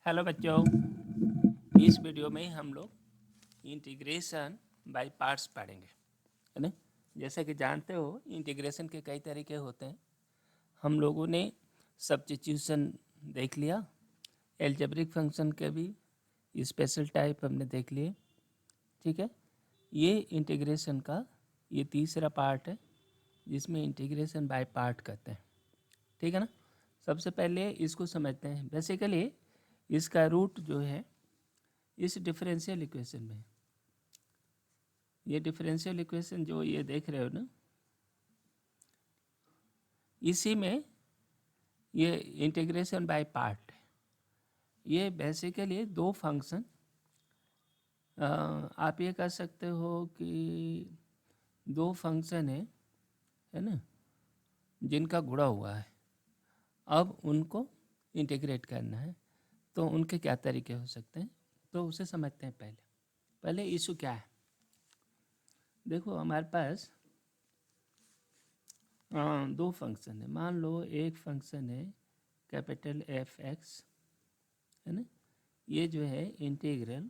Hello बच्चों, इस video में हम लोग इंटीग्रेशन बाय पार्ट्स पढ़ेंगे, है ना। जैसे कि जानते हो, इंटीग्रेशन के कई तरीके होते हैं। हम लोगों ने सब्स्टिट्यूशन देख लिया, एल्जेब्रिक फंक्शन के भी स्पेशल टाइप हमने देख लिए। ठीक है, ये इंटीग्रेशन का ये तीसरा पार्ट है जिसमें इंटीग्रेशन बाय पार्ट कहते हैं। ठीक है ना। सबसे पहले इसको समझते हैं। बेसिकली इसका रूट जो है इस डिफरेंशियल इक्वेशन में, ये डिफरेंशियल इक्वेशन जो ये देख रहे हो ना, इसी में ये इंटीग्रेशन बाय पार्ट है। ये बेसिकली दो फंक्शन, आप ये कह सकते हो कि दो फंक्शन है ना, जिनका गुणा हुआ है। अब उनको इंटीग्रेट करना है, तो उनके क्या तरीके हो सकते हैं, तो उसे समझते हैं। पहले पहले इशू क्या है, देखो हमारे पास दो फंक्शन है। मान लो एक फंक्शन है कैपिटल एफ एक्स, है ना, ये जो है integral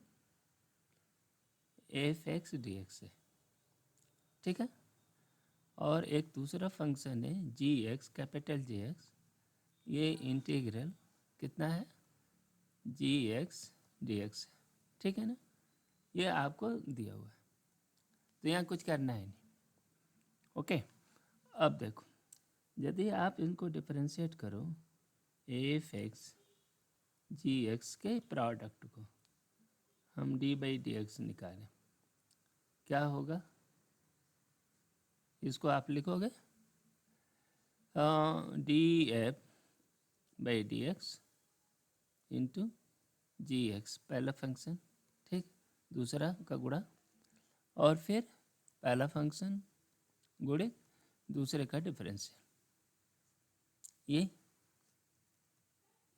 F X D x है। ठीक है। और एक दूसरा फंक्शन है जी एक्स, कैपिटल जी एक्स, ये इंटीग्रल कितना है जी एक्स डी एक्स है। ठीक है ना, ये आपको दिया हुआ है, तो यहाँ कुछ करना है नहीं। ओके, अब देखो, यदि आप इनको डिफरेंशिएट करो, एफ एक्स जी एक्स के प्रोडक्ट को हम डी बाई डी एक्स निकालें, क्या होगा, इसको आप लिखोगे D F by D X into G X, पहला फंक्शन। ठीक, दूसरा का गुणा, और फिर पहला फंक्शन गुणे दूसरे का डिफरेंशियल,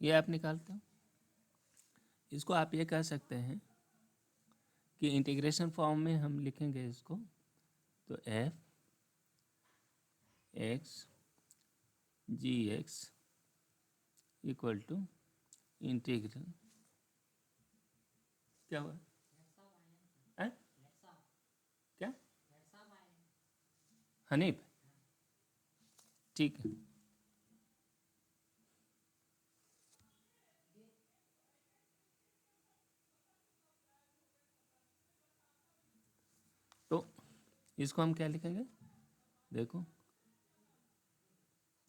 ये आप निकालते हो। इसको आप ये कह सकते हैं कि इंटीग्रेशन फॉर्म में हम लिखेंगे इसको, तो F X G X equal to integral, क्या हुआ है? क्या हनीफ, ठीक है। तो इसको हम क्या लिखेंगे, देखो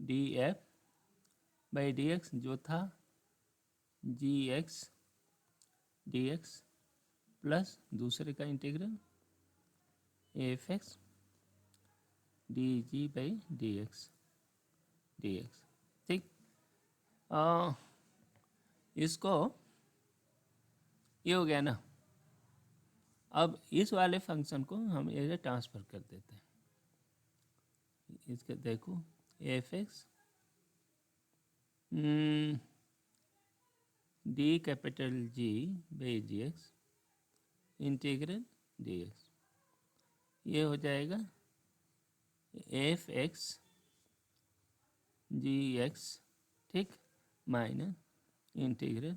D F by D x जो था जी एक्स डी एक्स प्लस दूसरे का integral F X D G by D x D x. ठीक, इसको ये हो गया ना। अब इस वाले फंक्शन को हम इधर ट्रांसफ़र कर देते हैं। इसके देखो F X D capital G by G X integral D x, ये हो जाएगा एफ एक्स जी एक्स, ठीक, minus integral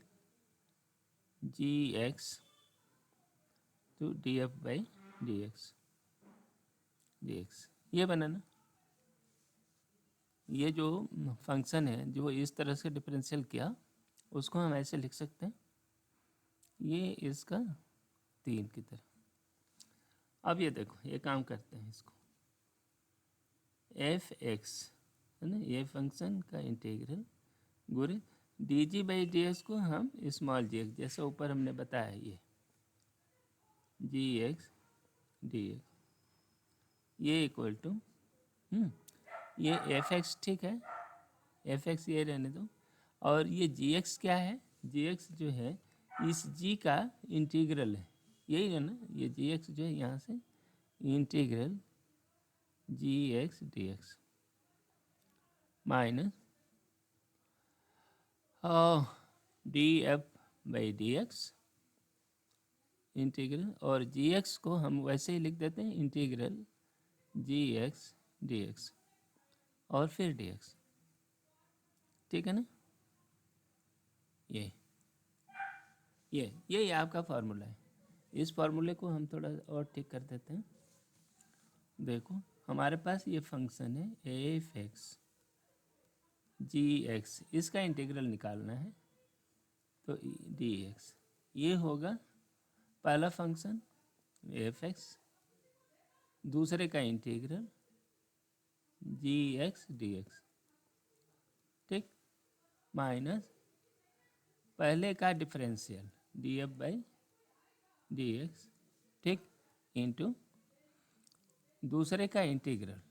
G X to D F by D x D x, ये बना ना। ये जो फंक्शन है जो इस तरह से डिफरेंशियल किया, उसको हम ऐसे लिख सकते हैं, ये इसका 3 की तरह। अब ये देखो, ये काम करते हैं, इसको एफ एक्स है ना, ये फंक्शन का इंटीग्रल गुरे D G by D x को हम स्मॉल जी एक्स, जैसे ऊपर हमने बताया, ये जी एक्स डी एक्स, ये इक्वल टू ये एफ एक्स, ठीक है, एफ एक्स ये रहने दो। और ये जी एक्स क्या है, जी एक्स जो है इस जी का इंटीग्रल है, यही है ना, ये जी एक्स जो है यहाँ से integral G x D X minus D F by D X integral, और जी एक्स को हम वैसे ही लिख देते हैं integral G x D x और फिर डी एक्स। ठीक है ना, ये ये आपका फार्मूला है। इस फार्मूले को हम थोड़ा और ठीक कर देते हैं। देखो हमारे पास ये फंक्शन है एफ एक्स जी एक्स, इसका इंटीग्रल निकालना है तो डी एक्स। ये होगा पहला फंक्शन एफ एक्स, दूसरे का integral G x D x, ठीक, माइनस पहले का differential D F by D x, ठीक, इंटू दूसरे का इंटीग्रल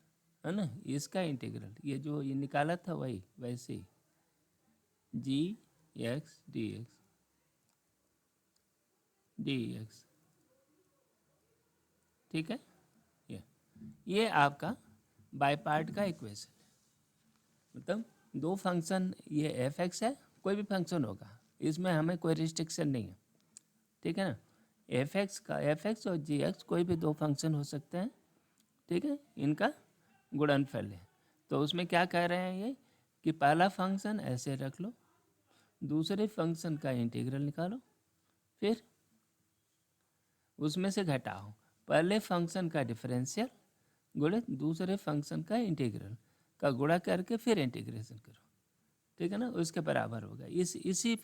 है ना, इसका इंटीग्रल ये जो ये निकाला था वही वैसे ही जी एक्स डी एक्स, ठीक है। ये आपका बाय पार्ट का इक्वेशन है। मतलब दो फंक्शन, ये एफ एक्स है, कोई भी फंक्शन होगा, इसमें हमें कोई रिस्ट्रिक्शन नहीं है, ठीक है ना। एफ एक्स और जी एक्स कोई भी दो फंक्शन हो सकते हैं, ठीक है, इनका गुणनफल है। तो उसमें क्या कह रहे हैं ये कि पहला फंक्शन ऐसे रख लो, दूसरे फंक्शन का इंटीग्रल निकालो, फिर उसमें से घटाओ पहले फंक्शन का डिफरेंशियल गुणित दूसरे फंक्शन का इंटीग्रल का गुणा करके फिर इंटीग्रेशन करो, ठीक है ना, उसके बराबर होगा। इसी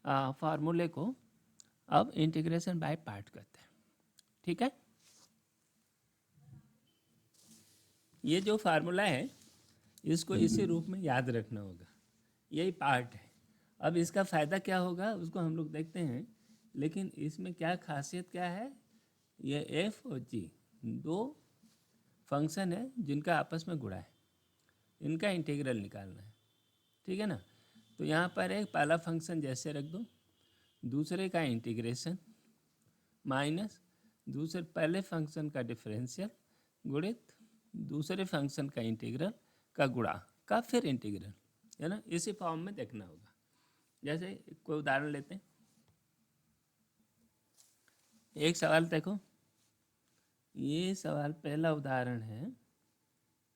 फार्मूले को अब इंटीग्रेशन बाय पार्ट कहते हैं, ठीक है। ये जो फार्मूला है इसको इसी रूप में याद रखना होगा, यही पार्ट है। अब इसका फ़ायदा क्या होगा उसको हम लोग देखते हैं, लेकिन इसमें क्या खासियत क्या है, ये एफ और जी दो फंक्शन है जिनका आपस में गुणा है, इनका इंटीग्रल निकालना है, ठीक है ना। तो यहाँ पर एक पहला फंक्शन जैसे रख दो, दूसरे का इंटीग्रेशन माइनस दूसरे पहले फंक्शन का डिफरेंशियल गुणित दूसरे फंक्शन का इंटीग्रल का गुणा का फिर इंटीग्रल, है ना, इसी फॉर्म में देखना होगा। जैसे कोई उदाहरण लेते हैं, एक सवाल देखो, ये सवाल पहला उदाहरण है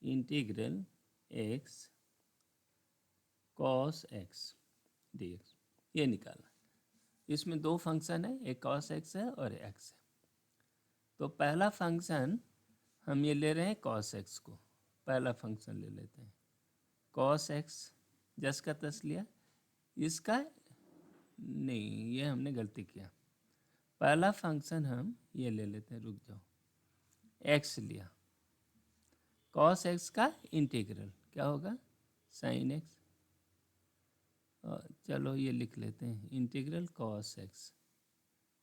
integral x cos x D x, ये निकालना। इसमें दो फंक्शन है, एक कॉस एक्स है और एक्स है। तो पहला फंक्शन हम ये ले रहे हैं कॉस एक्स को, पहला फंक्शन ले लेते हैं कॉस एक्स, जस का तस लिया, इसका नहीं, ये हमने गलती किया, पहला फंक्शन हम ये ले लेते हैं, रुक जाओ, एक्स लिया, कॉस एक्स का इंटीग्रल क्या होगा साइन एक्स, और चलो ये लिख लेते हैं integral cos x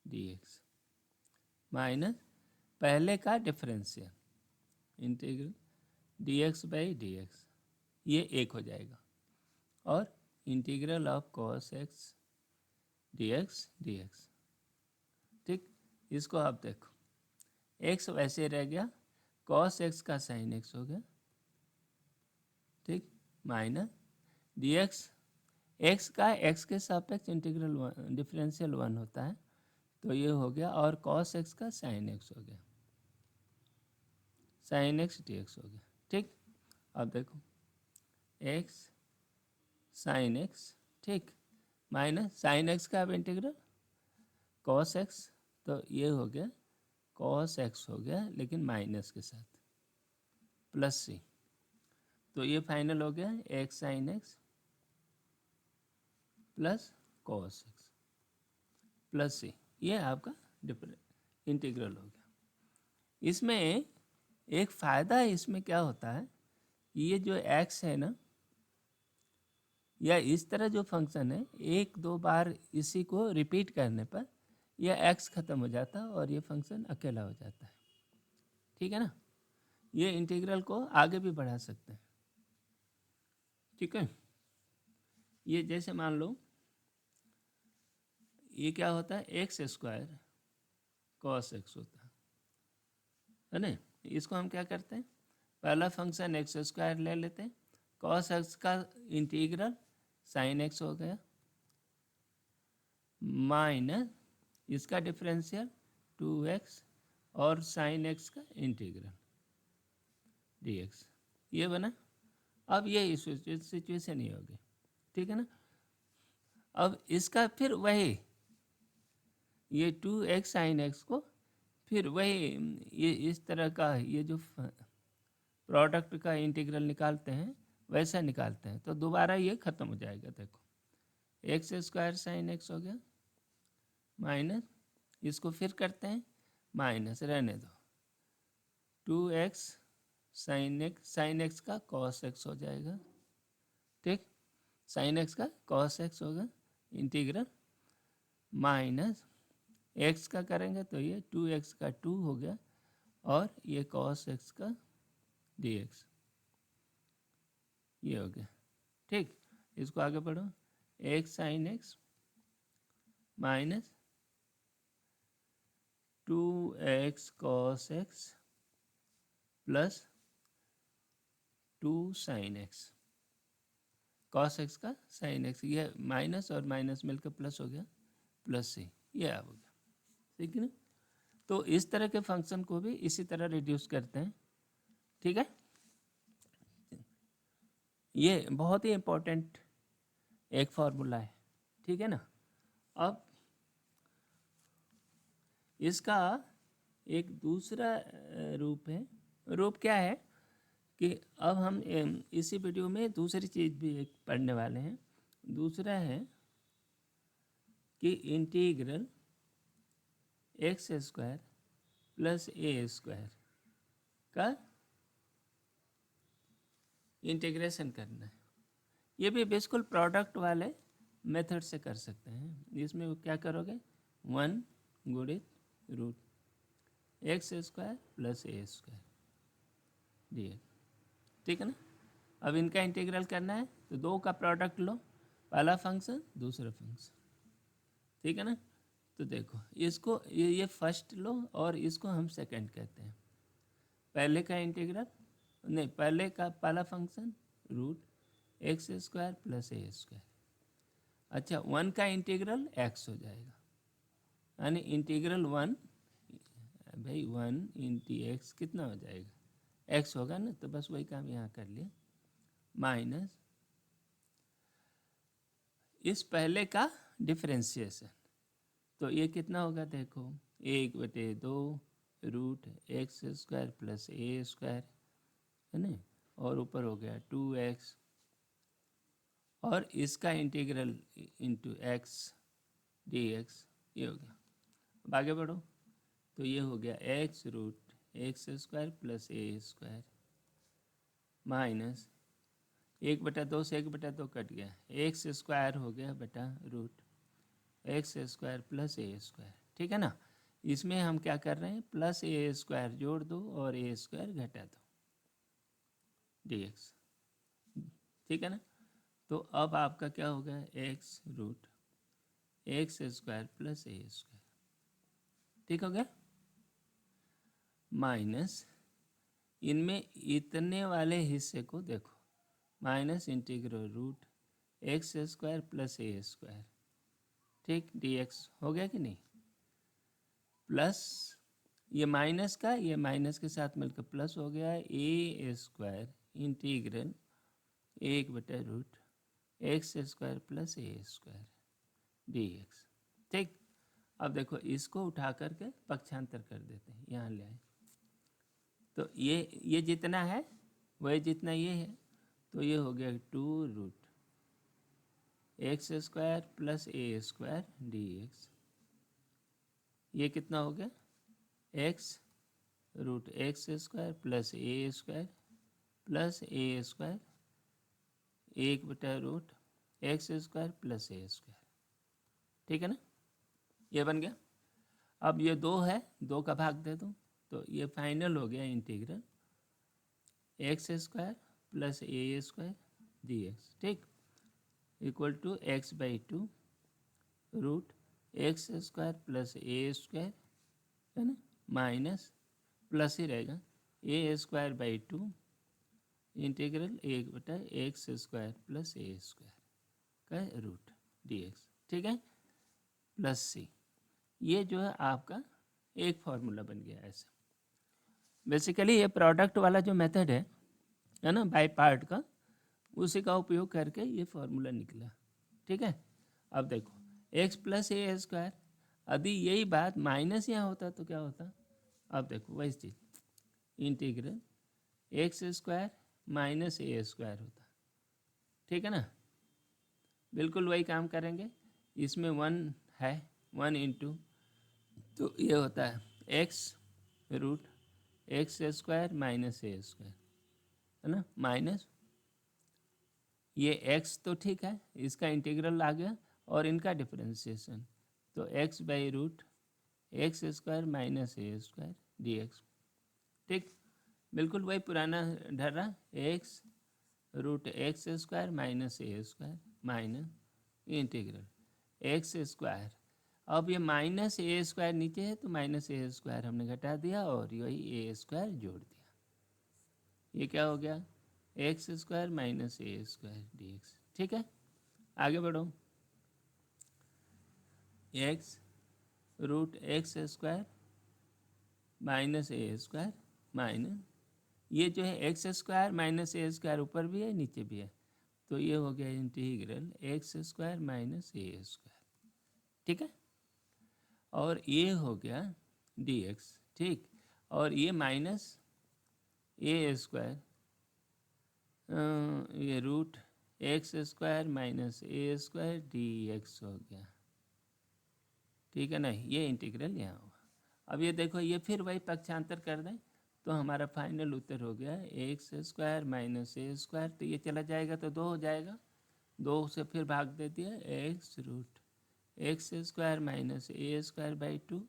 D X minus पहले का differential integral D x by D x, ये एक हो जाएगा, और integral of cos x D x, ठीक। इसको आप देखो, एक्स वैसे रह गया, कॉस एक्स का साइन एक्स हो गया, ठीक, माइनस डी एक्स का एक्स के सापेक्ष इंटीग्रल डिफरेंशियल 1 होता है, तो ये हो गया, और कॉस एक्स का साइन एक्स हो गया, साइन एक्स डी एक्स हो गया, ठीक। अब देखो एक्स साइन एक्स, ठीक, माइनस साइन एक्स का अब इंटीग्रल कॉस एक्स, तो ये हो गया कॉस एक्स हो गया लेकिन माइनस के साथ, प्लस सी, तो ये फाइनल हो गया x sine x plus cos x plus सी, ये आपका इंटीग्रल हो गया। इसमें एक फ़ायदा इसमें क्या होता है, ये जो एक्स है ना, या इस तरह जो फंक्शन है, एक दो बार इसी को रिपीट करने पर यह एक्स ख़त्म हो जाता है और ये फंक्शन अकेला हो जाता है, ठीक है ना। ये इंटीग्रल को आगे भी बढ़ा सकते हैं, ठीक है। ये जैसे मान लो ये क्या होता है, एक्स स्क्वायर कॉस एक्स होता है ना, इसको हम क्या करते हैं, पहला फंक्शन एक्स स्क्वायर ले लेते हैं, कॉस एक्स का इंटीग्रल साइन एक्स हो गया, माइनस इसका डिफरेंशियल 2x और साइन एक्स का इंटीग्रल dx, ये बना। अब ये सिचुएशन ही होगी, ठीक है ना। अब इसका फिर वही ये 2x साइन एक्स को फिर वही ये इस तरह का ये जो प्रोडक्ट का इंटीग्रल निकालते हैं वैसा निकालते हैं, तो दोबारा ये ख़त्म हो जाएगा। देखो एक्स स्क्वायर साइन एक्स हो गया माइनस, इसको फिर करते हैं माइनस, रहने दो, 2x साइन एक्स का कॉस एक्स हो जाएगा। ठीक, साइन एक्स का कॉस एक्स होगा इंटीग्रल माइनस एक्स का करेंगे तो ये 2x का 2 हो गया और ये कॉस एक्स का dx ये हो गया। ठीक, इसको आगे बढ़ो, x sine x minus 2x cos x plus 2 sine x, cos x का साइन एक्स, ये माइनस और माइनस मिलकर प्लस हो गया, प्लस से ये आ गया। ठीक है ना, तो इस तरह के फंक्शन को भी इसी तरह रिड्यूस करते हैं। ठीक है, ये बहुत ही इम्पोर्टेंट एक फार्मूला है। ठीक है ना, अब इसका एक दूसरा रूप है। रूप क्या है कि अब हम इसी वीडियो में दूसरी चीज़ भी एक पढ़ने वाले हैं। दूसरा है कि integral x square plus a square का इंटीग्रेशन करना है। ये भी बिल्कुल प्रोडक्ट वाले मेथड से कर सकते हैं। इसमें क्या करोगे, 1 गुणित root x square plus a square D. ठीक है ना, अब इनका इंटीग्रल करना है तो दो का प्रोडक्ट लो, पहला फंक्शन दूसरा फंक्शन। ठीक है ना, तो देखो इसको ये फर्स्ट लो और इसको हम सेकंड कहते हैं। पहले का इंटीग्रल नहीं, पहले का पहला function root x square plus a square. अच्छा, 1 का इंटीग्रल एक्स हो जाएगा, यानी इंटीग्रल 1 भाई 1 इंटू एक्स कितना हो जाएगा, एक्स होगा ना, तो बस वही काम यहाँ कर लिया माइनस इस पहले का डिफरेंशिएशन। तो ये कितना होगा, देखो 1/2 root x square plus a square है ना, और ऊपर हो गया 2x और इसका इंटीग्रल इंटू एक्स dx ये हो गया। अब आगे बढ़ो तो ये हो गया x root x square plus a square minus 1/2 से 1/2 कट गया, एक्स स्क्वायर हो गया बटा root x square plus a square. ठीक है ना, इसमें हम क्या कर रहे हैं, प्लस ए स्क्वायर जोड़ दो और ए स्क्वायर घटा दो dx। ठीक है ना, तो अब आपका क्या हो गया, x root x square plus a square. ठीक हो गया, माइनस इनमें इतने वाले हिस्से को देखो minus integral root x square plus a square. ठीक, dx हो गया कि नहीं, प्लस ये माइनस का ये माइनस के साथ मिलकर प्लस हो गया, ए स्क्वायर इंटीग्रल 1/रूट x square plus a square dx। ठीक, अब देखो इसको उठा करके पक्षांतर कर देते हैं, यहाँ ले आए तो ये जितना है वही जितना ये है, तो ये हो गया 2 root x square plus a square dx। ये कितना हो गया, x root x square plus a square plus a square 1/रूट x square plus a square. ठीक है ना, ये बन गया। अब ये 2 है, 2 का भाग दे दो तो ये फाइनल हो गया integral x square plus a square dx। ठीक, equal to x/2 root x square plus a square है ना, माइनस प्लस ही रहेगा ए स्क्वायर बाई 2 इंटीग्रल 1/एक्स स्क्वायर प्लस ए स्क्वायर का रूट dx। ठीक है, प्लस सी, ये जो है आपका एक फार्मूला बन गया ऐसा। बेसिकली ये प्रोडक्ट वाला जो मेथड है ना, बाय पार्ट का, उसी का उपयोग करके ये फार्मूला निकला। ठीक है, अब देखो एक्स प्लस ए स्क्वायर, यदि यही बात माइनस यहाँ होता तो क्या होता? अब देखो वही चीज़, integral x square minus a square होता, ठीक है ना? बिल्कुल वही काम करेंगे। इसमें वन है, वन इंटू, तो ये होता है x root x square minus a square, है ना? माइनस ये एक्स तो ठीक है, इसका इंटीग्रल आ गया और इनका डिफरेंशिएशन, तो x by root x square minus a square d x. ठीक, बिल्कुल वही पुराना ढर्रा, x root x square minus a square minus integral x square. अब ये माइनस ए स्क्वायर नीचे है तो माइनस ए स्क्वायर हमने घटा दिया और यही ए स्क्वायर जोड़ दिया। ये क्या हो गया? X square minus a square d x. ठीक है, आगे बढ़ो। X root x square minus a square minus, ये जो है x square minus a square ऊपर भी है नीचे भी है, तो ये हो गया integral x square minus a square. ठीक है, और ये हो गया डी एक्स। ठीक, और ये माइनस ए स्क्वायर, ये root x square minus a square d x हो गया। ठीक है ना, ये इंटीग्रल यहाँ होगा। अब ये देखो, ये फिर वही पक्षांतर कर दें तो हमारा फाइनल उत्तर हो गया x square minus a square, तो ये चला जाएगा तो 2 हो जाएगा, 2 से फिर भाग दे दिया, x root x square minus a square by 2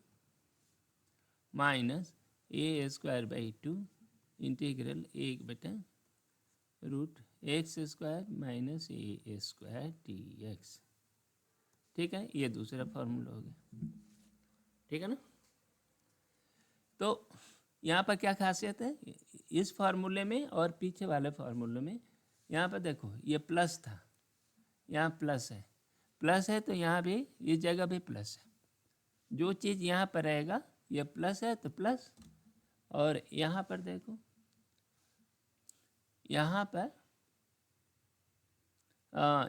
minus a square by 2 integral 1 बटा root x square minus a square d x. ठीक है, ये दूसरा फॉर्मूला हो गया। ठीक है ना? तो यहाँ पर क्या खासियत है इस फार्मूले में और पीछे वाले फार्मूले में? यहाँ पर देखो, ये प्लस था, यहाँ प्लस है, प्लस है तो यहाँ भी इस जगह भी प्लस है। जो चीज़ यहाँ पर रहेगा ये प्लस है तो प्लस, और यहाँ पर देखो, यहाँ पर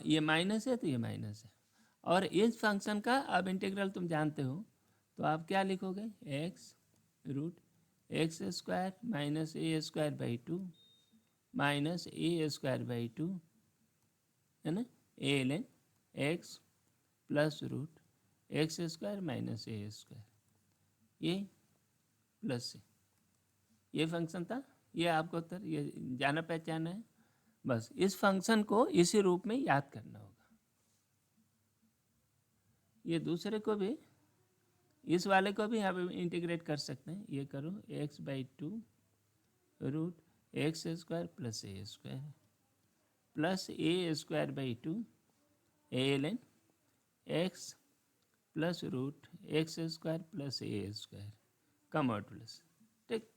ये माइनस है तो ये माइनस है। और इस फंक्शन का अब इंटीग्रल तुम जानते हो, तो आप क्या लिखोगे? X root x square minus a square by 2 minus a square by 2, है ना, a l n x plus root x square minus a square, ये प्लस से, ये फंक्शन था। ये आपको उत्तर ये जाना पहचाना है। बस इस फंक्शन को इसी रूप में याद करना होगा। ये दूसरे को भी, इस वाले को भी आप इंटीग्रेट कर सकते हैं। ये करो x by 2 root x square plus a square plus a square by 2 a l n x plus root x square plus a square come out plus. ठीक,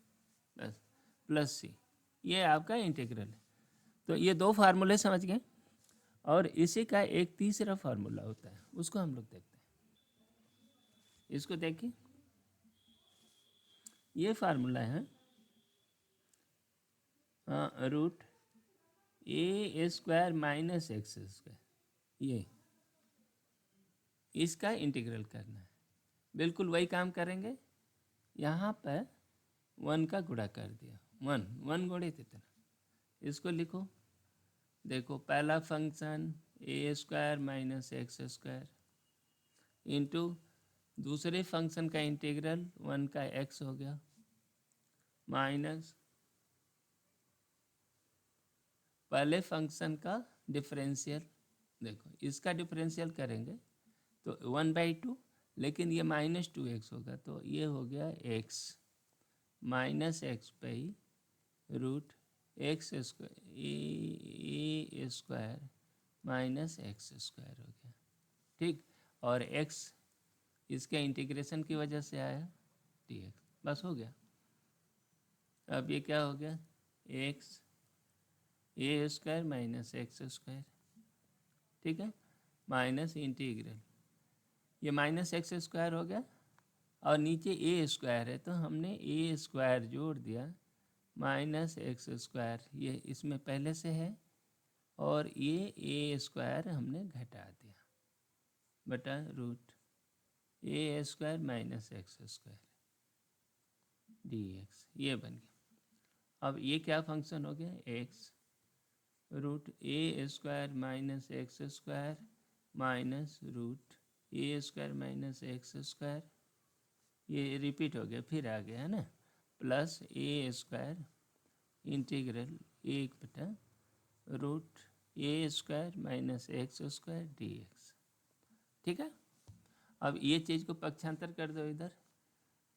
बस प्लस सी, ये आपका इंटीग्रल है। तो ये 2 फार्मूले समझ गए, और इसी का एक तीसरा फार्मूला होता है, उसको हम लोग देखते हैं। इसको देखिए, ये फार्मूला है root a square minus x square, ये इसका इंटीग्रल करना है। बिल्कुल वही काम करेंगे। यहाँ पर 1 का गुणा कर दिया, 1 गुणित इतना, इसको लिखो। देखो, पहला function a square minus x square into दूसरे फंक्शन का इंटीग्रल 1 का एक्स हो गया माइनस पहले फंक्शन का डिफरेंशियल। देखो, इसका डिफरेंशियल करेंगे तो 1/2, लेकिन ये -2x होगा, तो ये हो गया x minus x by root x square minus x square हो गया। ठीक, और x इसके इंटीग्रेशन की वजह से आया dx, बस हो गया। अब ये क्या हो गया? x ए स्क्वायर माइनस एक्स स्क्वायर, ठीक है, माइनस इंटीग्रल, ये माइनस एक्स स्क्वायर हो गया, और नीचे ए स्क्वायर है तो हमने ए स्क्वायर जोड़ दिया माइनस एक्स स्क्वायर, ये इसमें पहले से है, और ये ए स्क्वायर हमने घटा दिया बटा root a square minus x square d x, ये बन गया। अब ये क्या फंक्शन हो गया, x root a square minus x square minus root a square minus x square, ये रिपीट हो गया, फिर आ गया है ना, प्लस ए स्क्वायर इंटीग्रल 1/रूट a square minus x square d x. ठीक है, अब ये चीज़ को पक्षांतर कर दो इधर,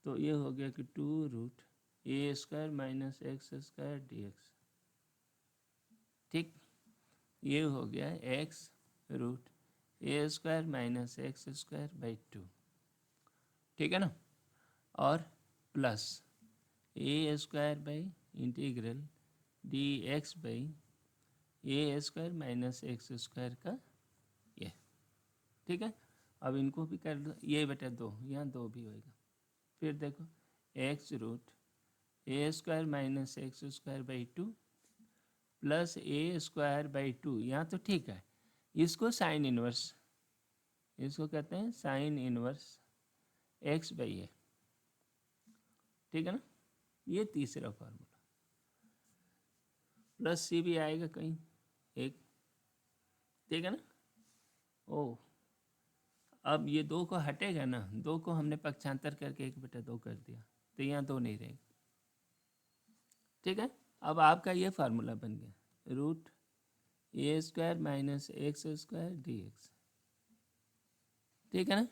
तो ये हो गया कि 2 root a square minus x square d x. ठीक, ये हो गया x root a square minus x square by 2। ठीक है ना, और plus a square by integral D x by a square minus x square का ये। ठीक है, अब इनको भी कर दो, ये बटा 2, यहाँ 2 भी होएगा। फिर देखो x root a square minus x square by 2 plus a square by 2, यहाँ तो ठीक है, इसको साइन इनवर्स, इसको कहते हैं साइन इनवर्स एक्स बाई ए। ठीक है ना, ये तीसरा फार्मूला, प्लस सी भी आएगा कहीं एक। ठीक है ना, ओ अब ये 2 को हटेगा ना, 2 को हमने पक्षांतर करके 1/2 कर दिया, तो यहाँ 2 नहीं रहेगा। ठीक है, अब आपका ये फार्मूला बन गया root a square minus x square d x. ठीक है ना,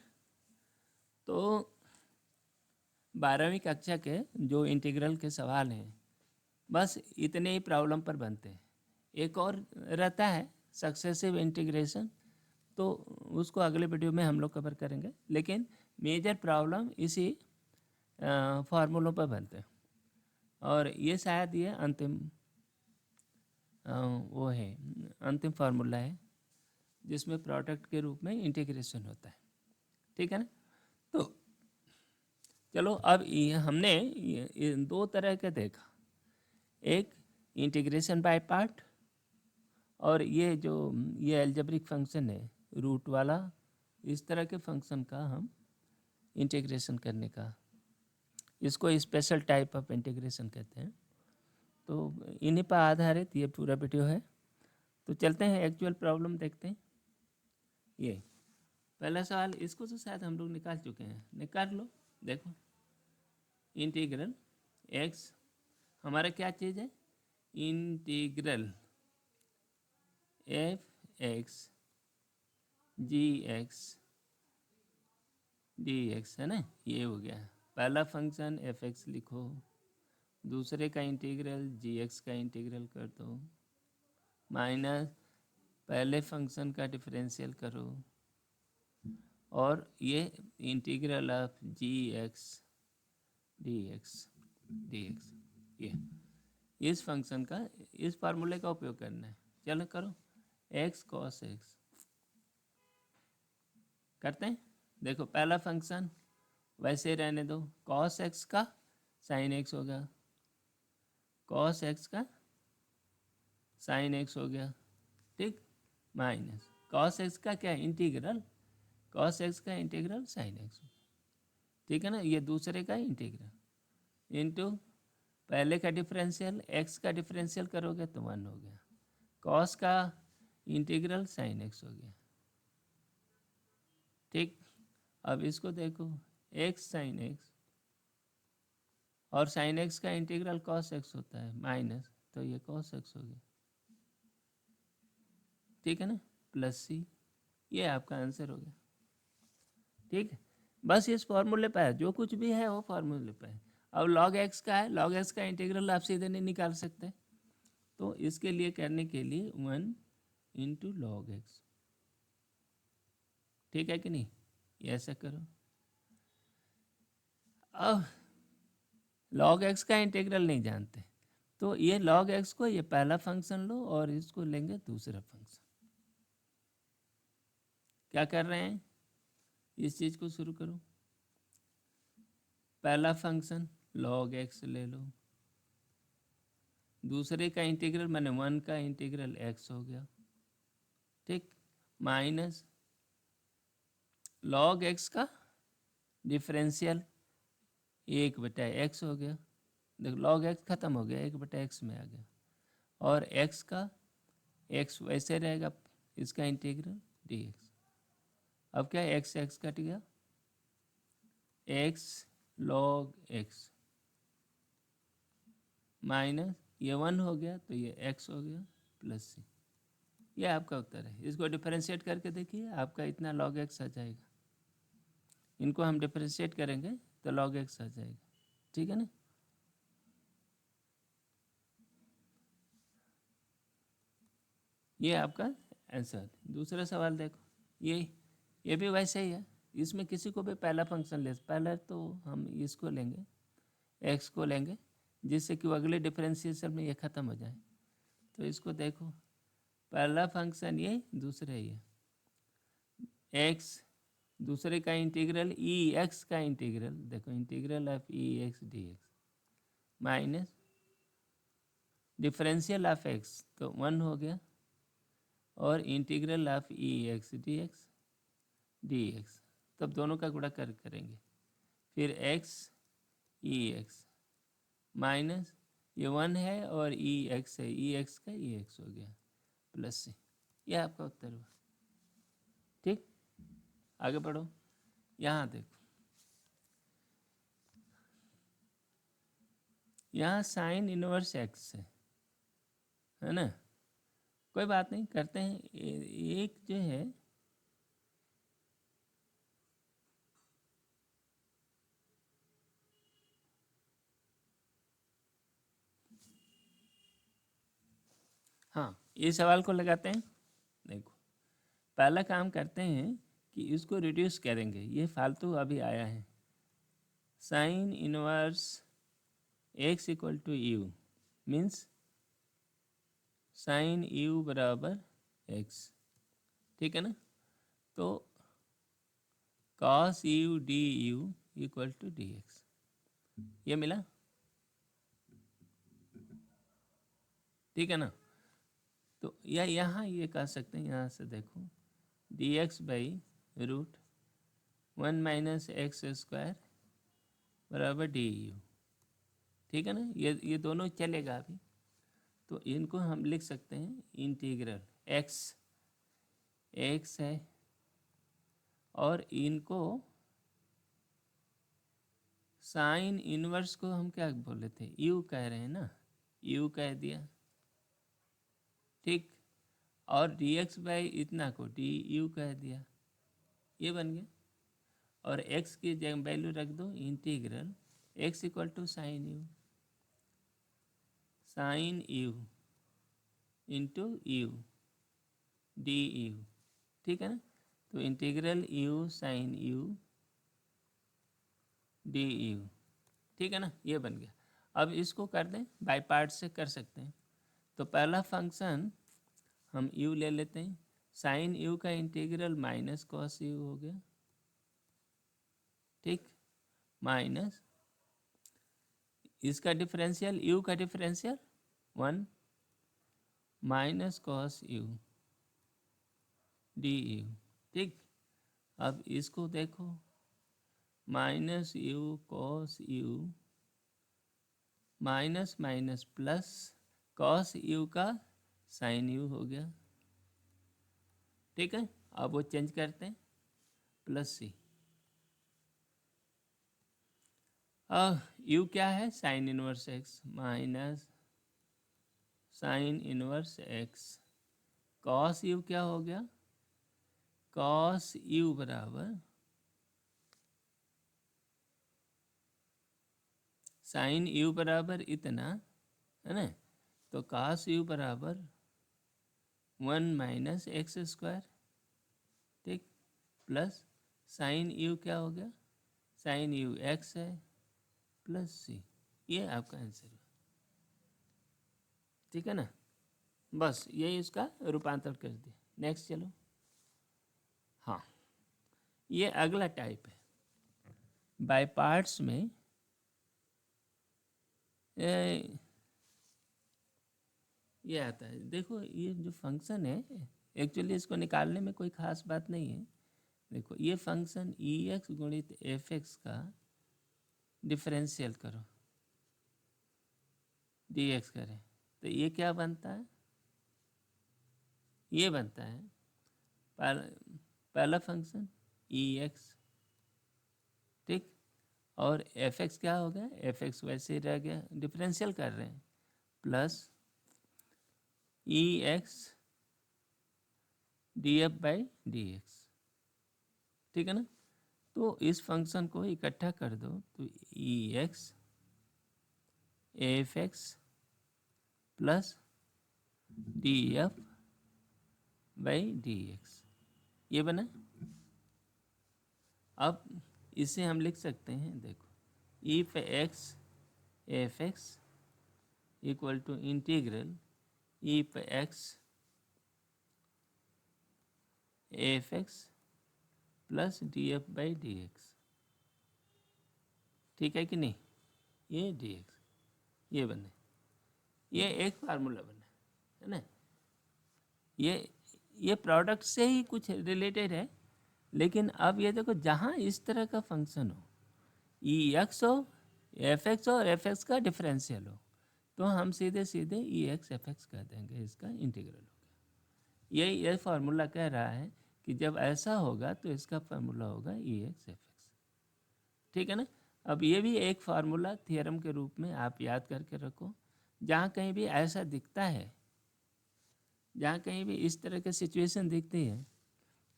तो 12वीं कक्षा के जो इंटीग्रल के सवाल हैं बस इतने ही प्रॉब्लम पर बनते हैं। एक और रहता है सक्सेसिव इंटीग्रेशन, तो उसको अगले वीडियो में हम लोग कवर करेंगे, लेकिन मेजर प्रॉब्लम इसी फार्मूलों पर बनते हैं। और ये शायद ये अंतिम वो है, अंतिम फार्मूला है जिसमें प्रोडक्ट के रूप में इंटीग्रेशन होता है। ठीक है ना, तो चलो अब ये हमने ये 2 तरह के देखा, एक इंटीग्रेशन बाय पार्ट, और ये जो ये एल्जेब्रिक फंक्शन है रूट वाला, इस तरह के फंक्शन का हम इंटीग्रेशन करने का, इसको स्पेशल टाइप ऑफ इंटीग्रेशन कहते हैं। तो इन्हीं पर आधारित ये पूरा वीडियो है। तो चलते हैं एक्चुअल प्रॉब्लम देखते हैं। ये पहला सवाल, इसको तो शायद हम लोग निकाल चुके हैं, निकाल लो। देखो इंटीग्रल एक्स, हमारा क्या चीज़ है, integral F X G x D x है ना, ये हो गया। पहला फंक्शन एफ एक्स लिखो, दूसरे का इंटीग्रल जी एक्स का इंटीग्रल कर दो, माइनस पहले फंक्शन का डिफरेंशियल करो, और ये integral of g x D x D x, ये इस फंक्शन का, इस फार्मूले का उपयोग करना है। चलो करो, एक्स कॉस एक्स करते हैं। देखो पहला फंक्शन वैसे रहने दो, कॉस एक्स का साइन एक्स होगा, कॉस एक्स का साइन एक्स हो गया। ठीक, माइनस कॉस एक्स का क्या इंटीग्रल, कॉस एक्स का इंटीग्रल साइन एक्स। ठीक है ना, ये दूसरे का इंटीग्रल इनटू पहले का डिफरेंशियल, एक्स का डिफरेंशियल करोगे तो 1 हो गया, कॉस का इंटीग्रल साइन एक्स हो गया। ठीक, अब इसको देखो एक्स साइन एक्स, और साइन एक्स का इंटीग्रल कॉस एक्स होता है, माइनस, तो ये कॉस एक्स हो गया। ठीक है ना, प्लस सी, ये आपका आंसर हो गया। ठीक है, बस इस फॉर्मूले पर है, जो कुछ भी है वो फॉर्मूले पर है। अब लॉग एक्स का है, लॉग एक्स का इंटीग्रल आप सीधे नहीं निकाल सकते, तो इसके लिए करने के लिए 1 इंटू लॉग एक्स। ठीक है कि नहीं, ये ऐसा करो। अब लॉग एक्स का इंटीग्रल नहीं जानते, तो ये लॉग एक्स को ये पहला फंक्शन लो और इसको लेंगे दूसरा फंक्शन। क्या कर रहे हैं, इस चीज़ को शुरू करो, पहला फंक्शन लॉग एक्स ले लो, दूसरे का इंटीग्रल मैंने 1 का इंटीग्रल एक्स हो गया। ठीक, माइनस लॉग एक्स का डिफरेंशियल 1/x हो गया, देखो log x खत्म हो गया, 1/x में आ गया, और x का x वैसे रहेगा, इसका इंटीग्रल dx। अब क्या है, x कट गया, x log x माइनस ये 1 हो गया तो ये x हो गया प्लस c। ये आपका उत्तर है। इसको डिफरेंशिएट करके देखिए, आपका इतना log x आ जाएगा। इनको हम डिफरेंशिएट करेंगे तो log x आ जाएगा, ठीक है ना। ये आपका आंसर। दूसरा सवाल देखो, ये भी वैसे ही है। इसमें किसी को भी पहला फंक्शन ले, पहला तो हम इसको लेंगे, x को लेंगे, जिससे कि वो अगले डिफरेंशिएशन में ये ख़त्म हो जाए। तो इसको देखो, पहला फंक्शन ये, दूसरा ये, x दूसरे का इंटीग्रल ई एक्स का इंटीग्रल, देखो integral of E x D X minus differential of x तो 1 हो गया, और integral of E x D x, तब दोनों का गुणा करेंगे, फिर x ई एक्स माइनस ये 1 है और ई एक्स है, ई एक्स का ई एक्स हो गया प्लस से। यह आपका उत्तर हुआ, ठीक। आगे बढ़ो, यहाँ देखो, यहाँ साइन इनवर्स एक्स है ना। कोई बात नहीं, करते हैं। एक जो है हाँ, ये सवाल को लगाते हैं। देखो, पहला काम करते हैं कि इसको रिड्यूस करेंगे, ये फालतू अभी आया है। Sine inverse x equal to u means sine u बराबर एक्स, ठीक है ना। तो cos u d u equal to d x, ये मिला, ठीक है ना। तो या यहाँ ये कह सकते हैं, यहाँ से देखो d x by root 1 minus x square बराबर डी यू, ठीक है ना। ये दोनों चलेगा अभी। तो इनको हम लिख सकते हैं इंटीग्रल एक्स है, और इनको साइन इनवर्स को हम क्या बोले थे, यू कह रहे हैं ना, यू कह दिया, ठीक। और डी एक्स बाई इतना को डी यू कह दिया, ये बन गया। और एक्स की जगह वैल्यू रख दो integral x equal to sine u into u d u, ठीक है ना। तो integral u sine u d u, ठीक है ना, ये बन गया। अब इसको कर दें, बाय पार्ट से कर सकते हैं। तो पहला फंक्शन हम यू ले लेते हैं, साइन यू का इंटीग्रल माइनस कॉस यू हो गया, ठीक, माइनस इसका डिफरेंशियल, यू का differential 1 minus cos u d u, ठीक। अब इसको देखो, minus you cos u minus minus plus cos u का साइन यू हो गया, ठीक है। अब वो चेंज करते हैं, प्लस सी। यू क्या है, sine inverse x minus sign inverse x, cos u क्या हो गया, कॉस यू बराबर साइन यू बराबर इतना है ना, तो कॉस यू बराबर 1 माइनस एक्स स्क्वायर, ठीक, प्लस साइन यू क्या हो गया, साइन यू एक्स है प्लस सी। ये आपका आंसर है, ठीक है ना। बस यही इसका रूपांतर कर दिया। नेक्स्ट चलो, हाँ, ये अगला टाइप है। बाय पार्ट्स में ये आता है। देखो, ये जो फंक्शन है, एक्चुअली इसको निकालने में कोई ख़ास बात नहीं है, देखो ये फंक्शन ई एक्स गुणित एफ एक्स का डिफरेंशियल करो, डी एक्स करें, तो ये क्या बनता है, ये बनता है पहला फंक्शन ई एक्स, ठीक, और एफ एक्स क्या हो गया, एफ एक्स वैसे ही रह गया, डिफरेंशियल कर रहे हैं, plus E x D F by D x, ठीक है ना। तो इस फंक्शन को इकट्ठा कर दो तो e x f x plus d F by D x, ये बना। अब इसे हम लिख सकते हैं, देखो ई पे x f x equal to integral e पे x f x plus d F by D x, ठीक है कि नहीं, ये डी एक्स ये बने, ये एक फार्मूला बना है ना। ये प्रोडक्ट से ही कुछ रिलेटेड है, लेकिन अब ये देखो जहाँ इस तरह का फंक्शन हो, ई एक्स हो एफ एक्स हो और एफ एक्स का डिफरेंशियल हो, तो हम सीधे सीधे ई एक्स एफ एक्स कह देंगे, इसका इंटीग्रल हो गया। ये फार्मूला कह रहा है कि जब ऐसा होगा तो इसका फार्मूला होगा ई एक्स एफ एक्स, ठीक है ना। अब ये भी एक फार्मूला थियरम के रूप में आप याद करके रखो, जहाँ कहीं भी ऐसा दिखता है, जहाँ कहीं भी इस तरह की सिचुएशन दिखती है,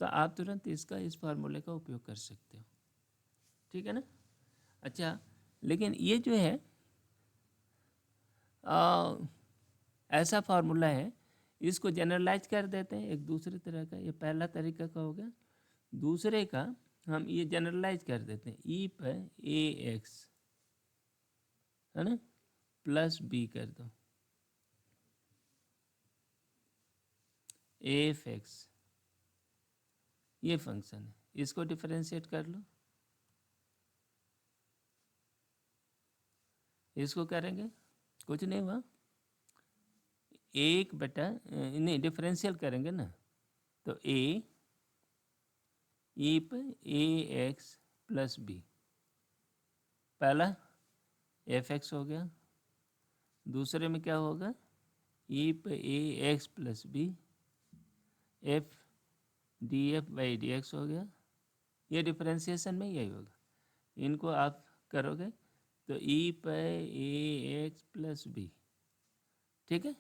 तो आप तुरंत इसका इस फार्मूले का उपयोग कर सकते हो, ठीक है ना। अच्छा, लेकिन ये जो है ऐसा फार्मूला है, इसको जनरलाइज कर देते हैं एक दूसरे तरह का, ये पहला तरीका का हो गया। दूसरे का हम ये जनरलाइज कर देते हैं, ई पर ए एक्स है ना प्लस बी कर दो एफ एक्स, ये फंक्शन है, इसको डिफरेंशिएट कर लो, इसको करेंगे कुछ नहीं हुआ, एक बटा नहीं डिफरेंशियल करेंगे ना, तो ए ई पर ए एक्स प्लस बी, पहला एफ एक्स हो गया, दूसरे में क्या होगा ई पर a x plus b f d F by D x हो गया। ये डिफरेंशिएशन में यही होगा, इनको आप करोगे तो ई पर ए एक्स प्लस बी, ठीक है,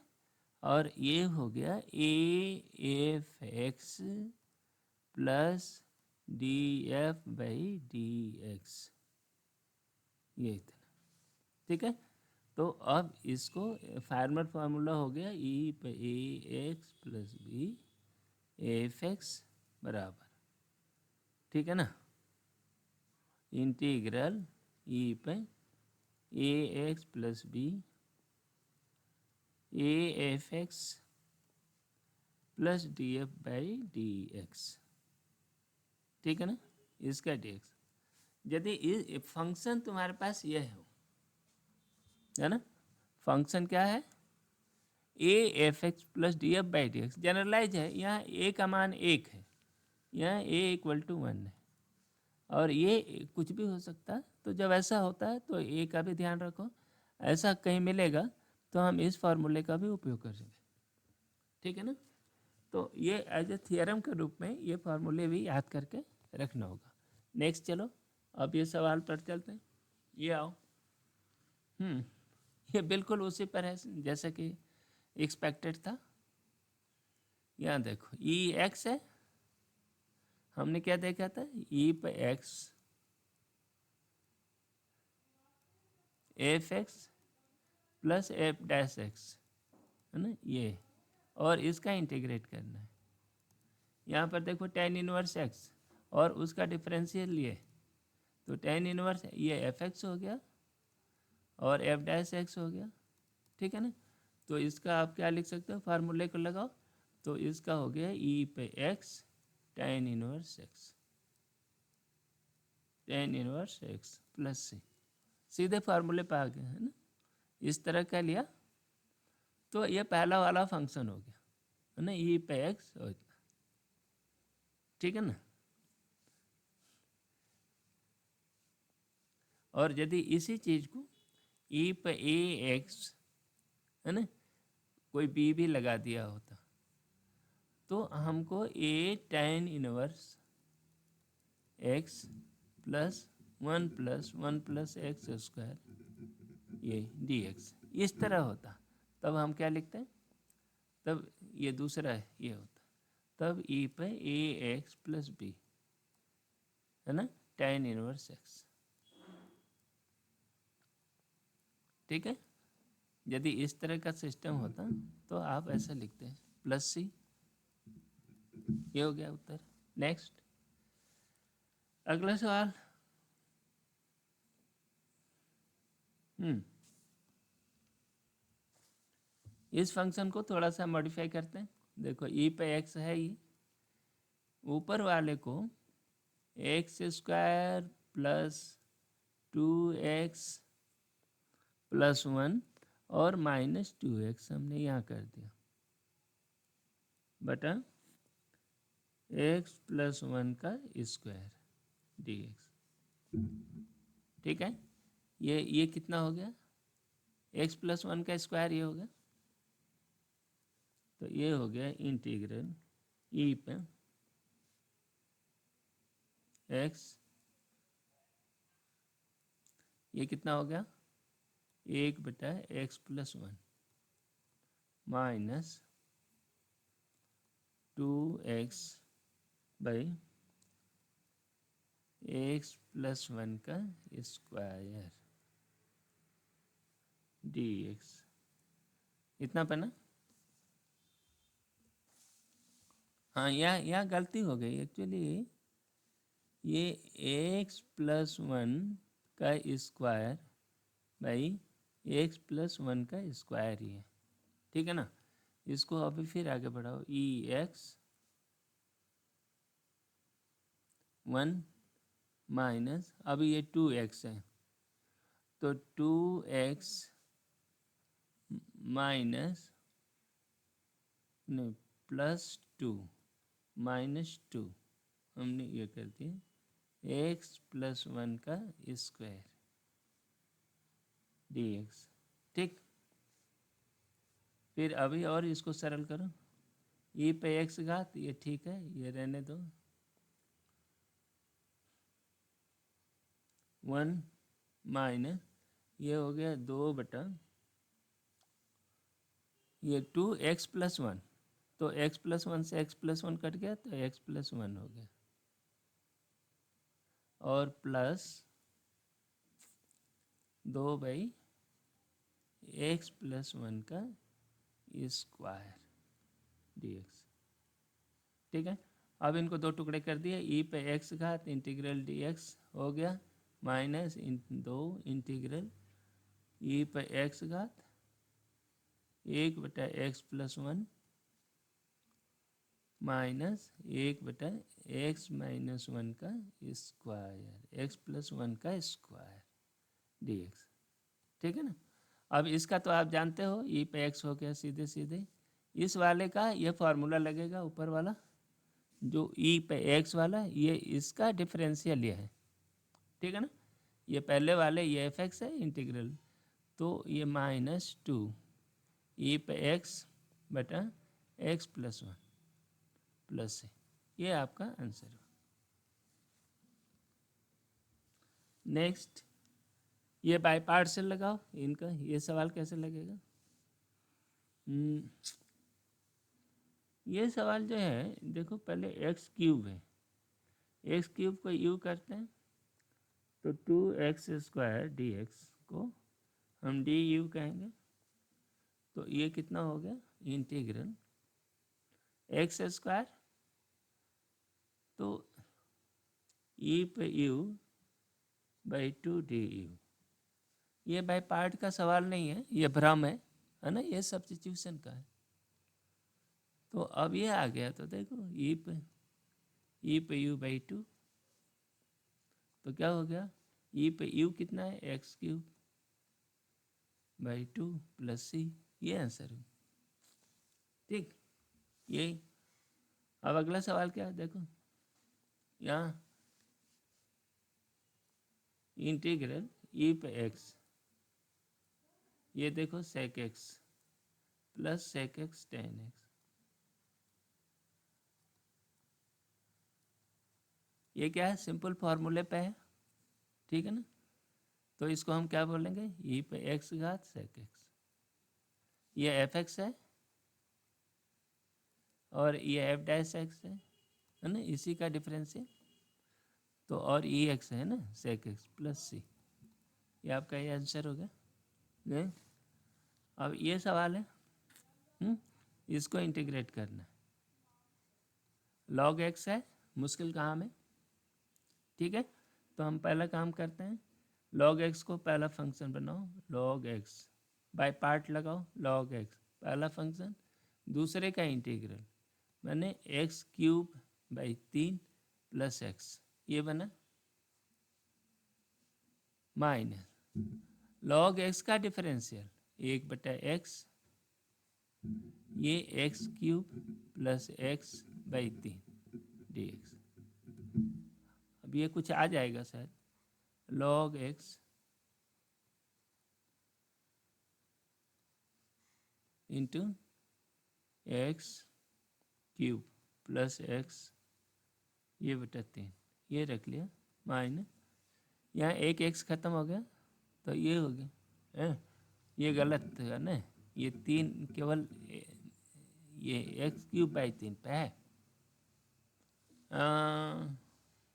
और ये हो गया ए f x plus d F by D x, ये इतना, ठीक है। तो अब इसको फार्मल फार्मूला हो गया ई पे a x plus b f x बराबर, ठीक है ना, इंटीग्रल ई पे a x plus b a f x plus d F by D x, ठीक है ना, इसका डी एक्स। यदि फंक्शन तुम्हारे पास यह हो, है ना, फंक्शन क्या है a f x plus d F by D x, generalise है, यहाँ ए का मान एक है, यहाँ ए इक्वल टू 1 है, और ये कुछ भी हो सकता है, तो जब ऐसा होता है तो ए का भी ध्यान रखो, ऐसा कहीं मिलेगा तो हम इस फार्मूले का भी उपयोग करेंगे, ठीक है ना। तो ये एज ए थियरम के रूप में ये फार्मूले भी याद करके रखना होगा। नेक्स्ट चलो, अब ये सवाल पर चलते हैं, ये आओ, ये बिल्कुल उसी पर है जैसे कि एक्सपेक्टेड था। यहाँ देखो ई एक्स है, हमने क्या देखा था, ई पे x f x plus F dash x है ना ये, और इसका इंटीग्रेट करना है। यहाँ पर देखो tan इनवर्स एक्स और उसका डिफरेंशियल ये, तो tan इनवर्स ये एफ एक्स हो गया और एफ डैश एक्स हो गया, ठीक है ना। तो इसका आप क्या लिख सकते हो, फार्मूले को लगाओ, तो इसका हो गया ई पे x tan inverse x, tan inverse x plus c, सीधे फार्मूले पे आ गए है ना, इस तरह का लिया, तो ये पहला वाला फंक्शन हो गया है ना, ई पे एक्स और इतना, ठीक है ना। और यदि इसी चीज़ को ई पे ए एक्स है ना कोई बी भी लगा दिया होता तो हमको ए tan inverse x plus one plus x square ये डी एक्स इस तरह होता। तब हम क्या लिखते हैं, तब ये दूसरा है ये होता, तब ई पे ए एक्स प्लस बी है ना tan इनवर्स एक्स। ठीक है, यदि इस तरह का सिस्टम होता तो आप ऐसा लिखते हैं प्लस सी। ये हो गया उत्तर। नेक्स्ट अगला सवाल। इस फंक्शन को थोड़ा सा मॉडिफाई करते हैं। देखो ई पे एक्स है, ये ऊपर वाले को x square plus 2x plus 1 और माइनस 2x हमने यहाँ कर दिया बटा x प्लस 1 का स्क्वायर dx। ठीक है, ये कितना हो गया, x प्लस 1 का स्क्वायर ये हो गया, तो ये हो गया इंटीग्रल ई पे x, ये कितना हो गया 1 बटा x plus 1 minus 2x by x plus 1 का स्क्वायर dx। इतना पे ना, हाँ यहाँ गलती हो गई एक्चुअली, ये x प्लस 1 का स्क्वायर बाई x प्लस 1 का स्क्वायर ही है। ठीक है ना, इसको अभी फिर आगे बढ़ाओ, ई एक्स 1 माइनस, अभी ये 2x है तो 2x माइनस नहीं प्लस 2 माइनस 2 हमने ये कर दिया x प्लस 1 का स्क्वायर dx। ठीक, फिर अभी और इसको सरल करो, e पे x घात, ये ठीक है ये रहने दो, 1 माइनस ये हो गया 2 बटा ये 2x प्लस 1, तो x प्लस 1 से x प्लस 1 कट गया तो x प्लस 1 हो गया, और प्लस 2 बाई x प्लस 1 का स्क्वायर dx। ठीक है, अब इनको दो टुकड़े कर दिए, e पे x घात इंटीग्रल dx हो गया माइनस दो इंटीग्रल e पे x घात 1 बटा x प्लस 1 माइनस 1 बटा x माइनस 1 का स्क्वायर, x प्लस 1 का स्क्वायर dx। ठीक है ना, अब इसका तो आप जानते हो e पे x हो गया सीधे सीधे, इस वाले का ये फार्मूला लगेगा ऊपर वाला जो e पे x वाला, ये इसका डिफरेंशियल ये है। ठीक है ना, ये पहले वाले ये fx है इंटीग्रल, तो ये माइनस 2 e पे x बटा x प्लस 1 प्लस है, ये आपका आंसर है। नेक्स्ट ये बाय पार्शियल लगाओ इनका, ये सवाल कैसे लगेगा। ये सवाल जो है देखो, पहले एक्स क्यूब है, एक्स क्यूब को यू करते हैं तो 2x स्क्वायर डी एक्स को हम डी यू कहेंगे, तो ये कितना हो गया इंटीग्रल एक्स स्क्वायर, तो ई पे यू बाई 2 डी यू। ये बाय पार्ट का सवाल नहीं है, ये भ्रम है ना, ये सब्स्टिट्यूशन का है। तो अब ये आ गया तो देखो ई पे यू बाई 2, तो क्या हो गया ई पे यू कितना है एक्स क्यूब बाई 2 प्लस सी, ये आंसर है। ठीक, यही। अब अगला सवाल क्या है देखो, यहाँ इंटीग्रल इफ एक्स, ये देखो sec x plus sec x tan x, ये क्या है, सिंपल फार्मूले पे है, ठीक है ना। तो इसको हम क्या बोलेंगे, इफ एक्स घात सेक एक्स, ये एफ एक्स है और ये एफ डैश एक्स है ना, इसी का डिफरेंशियल। तो और ई एक्स है ना, सेक एक्स प्लस सी, ये आपका ये आंसर हो गया। गए। अब ये सवाल है, इसको इंटीग्रेट करना है। लॉग एक्स है, मुश्किल काम है, ठीक है। तो हम पहला काम करते हैं, लॉग एक्स को पहला फंक्शन बनाओ, लॉग एक्स बाय पार्ट लगाओ, लॉग एक्स पहला फंक्शन, दूसरे का इंटीग्रल मैंने x cube by 3 plus x, ये बना, माइनस लॉग एक्स का डिफरेंशियल 1/x, ये x cube plus x by 3 D x. अब ये कुछ आ जाएगा शायद, log x into x cube plus x ये बटा 3, ये रख लिया, माइनस यहाँ एक एक्स ख़त्म हो गया तो ये हो गया है, ये गलत है ना, ये 3 केवल ये एक्स क्यूब बाई 3 पे है,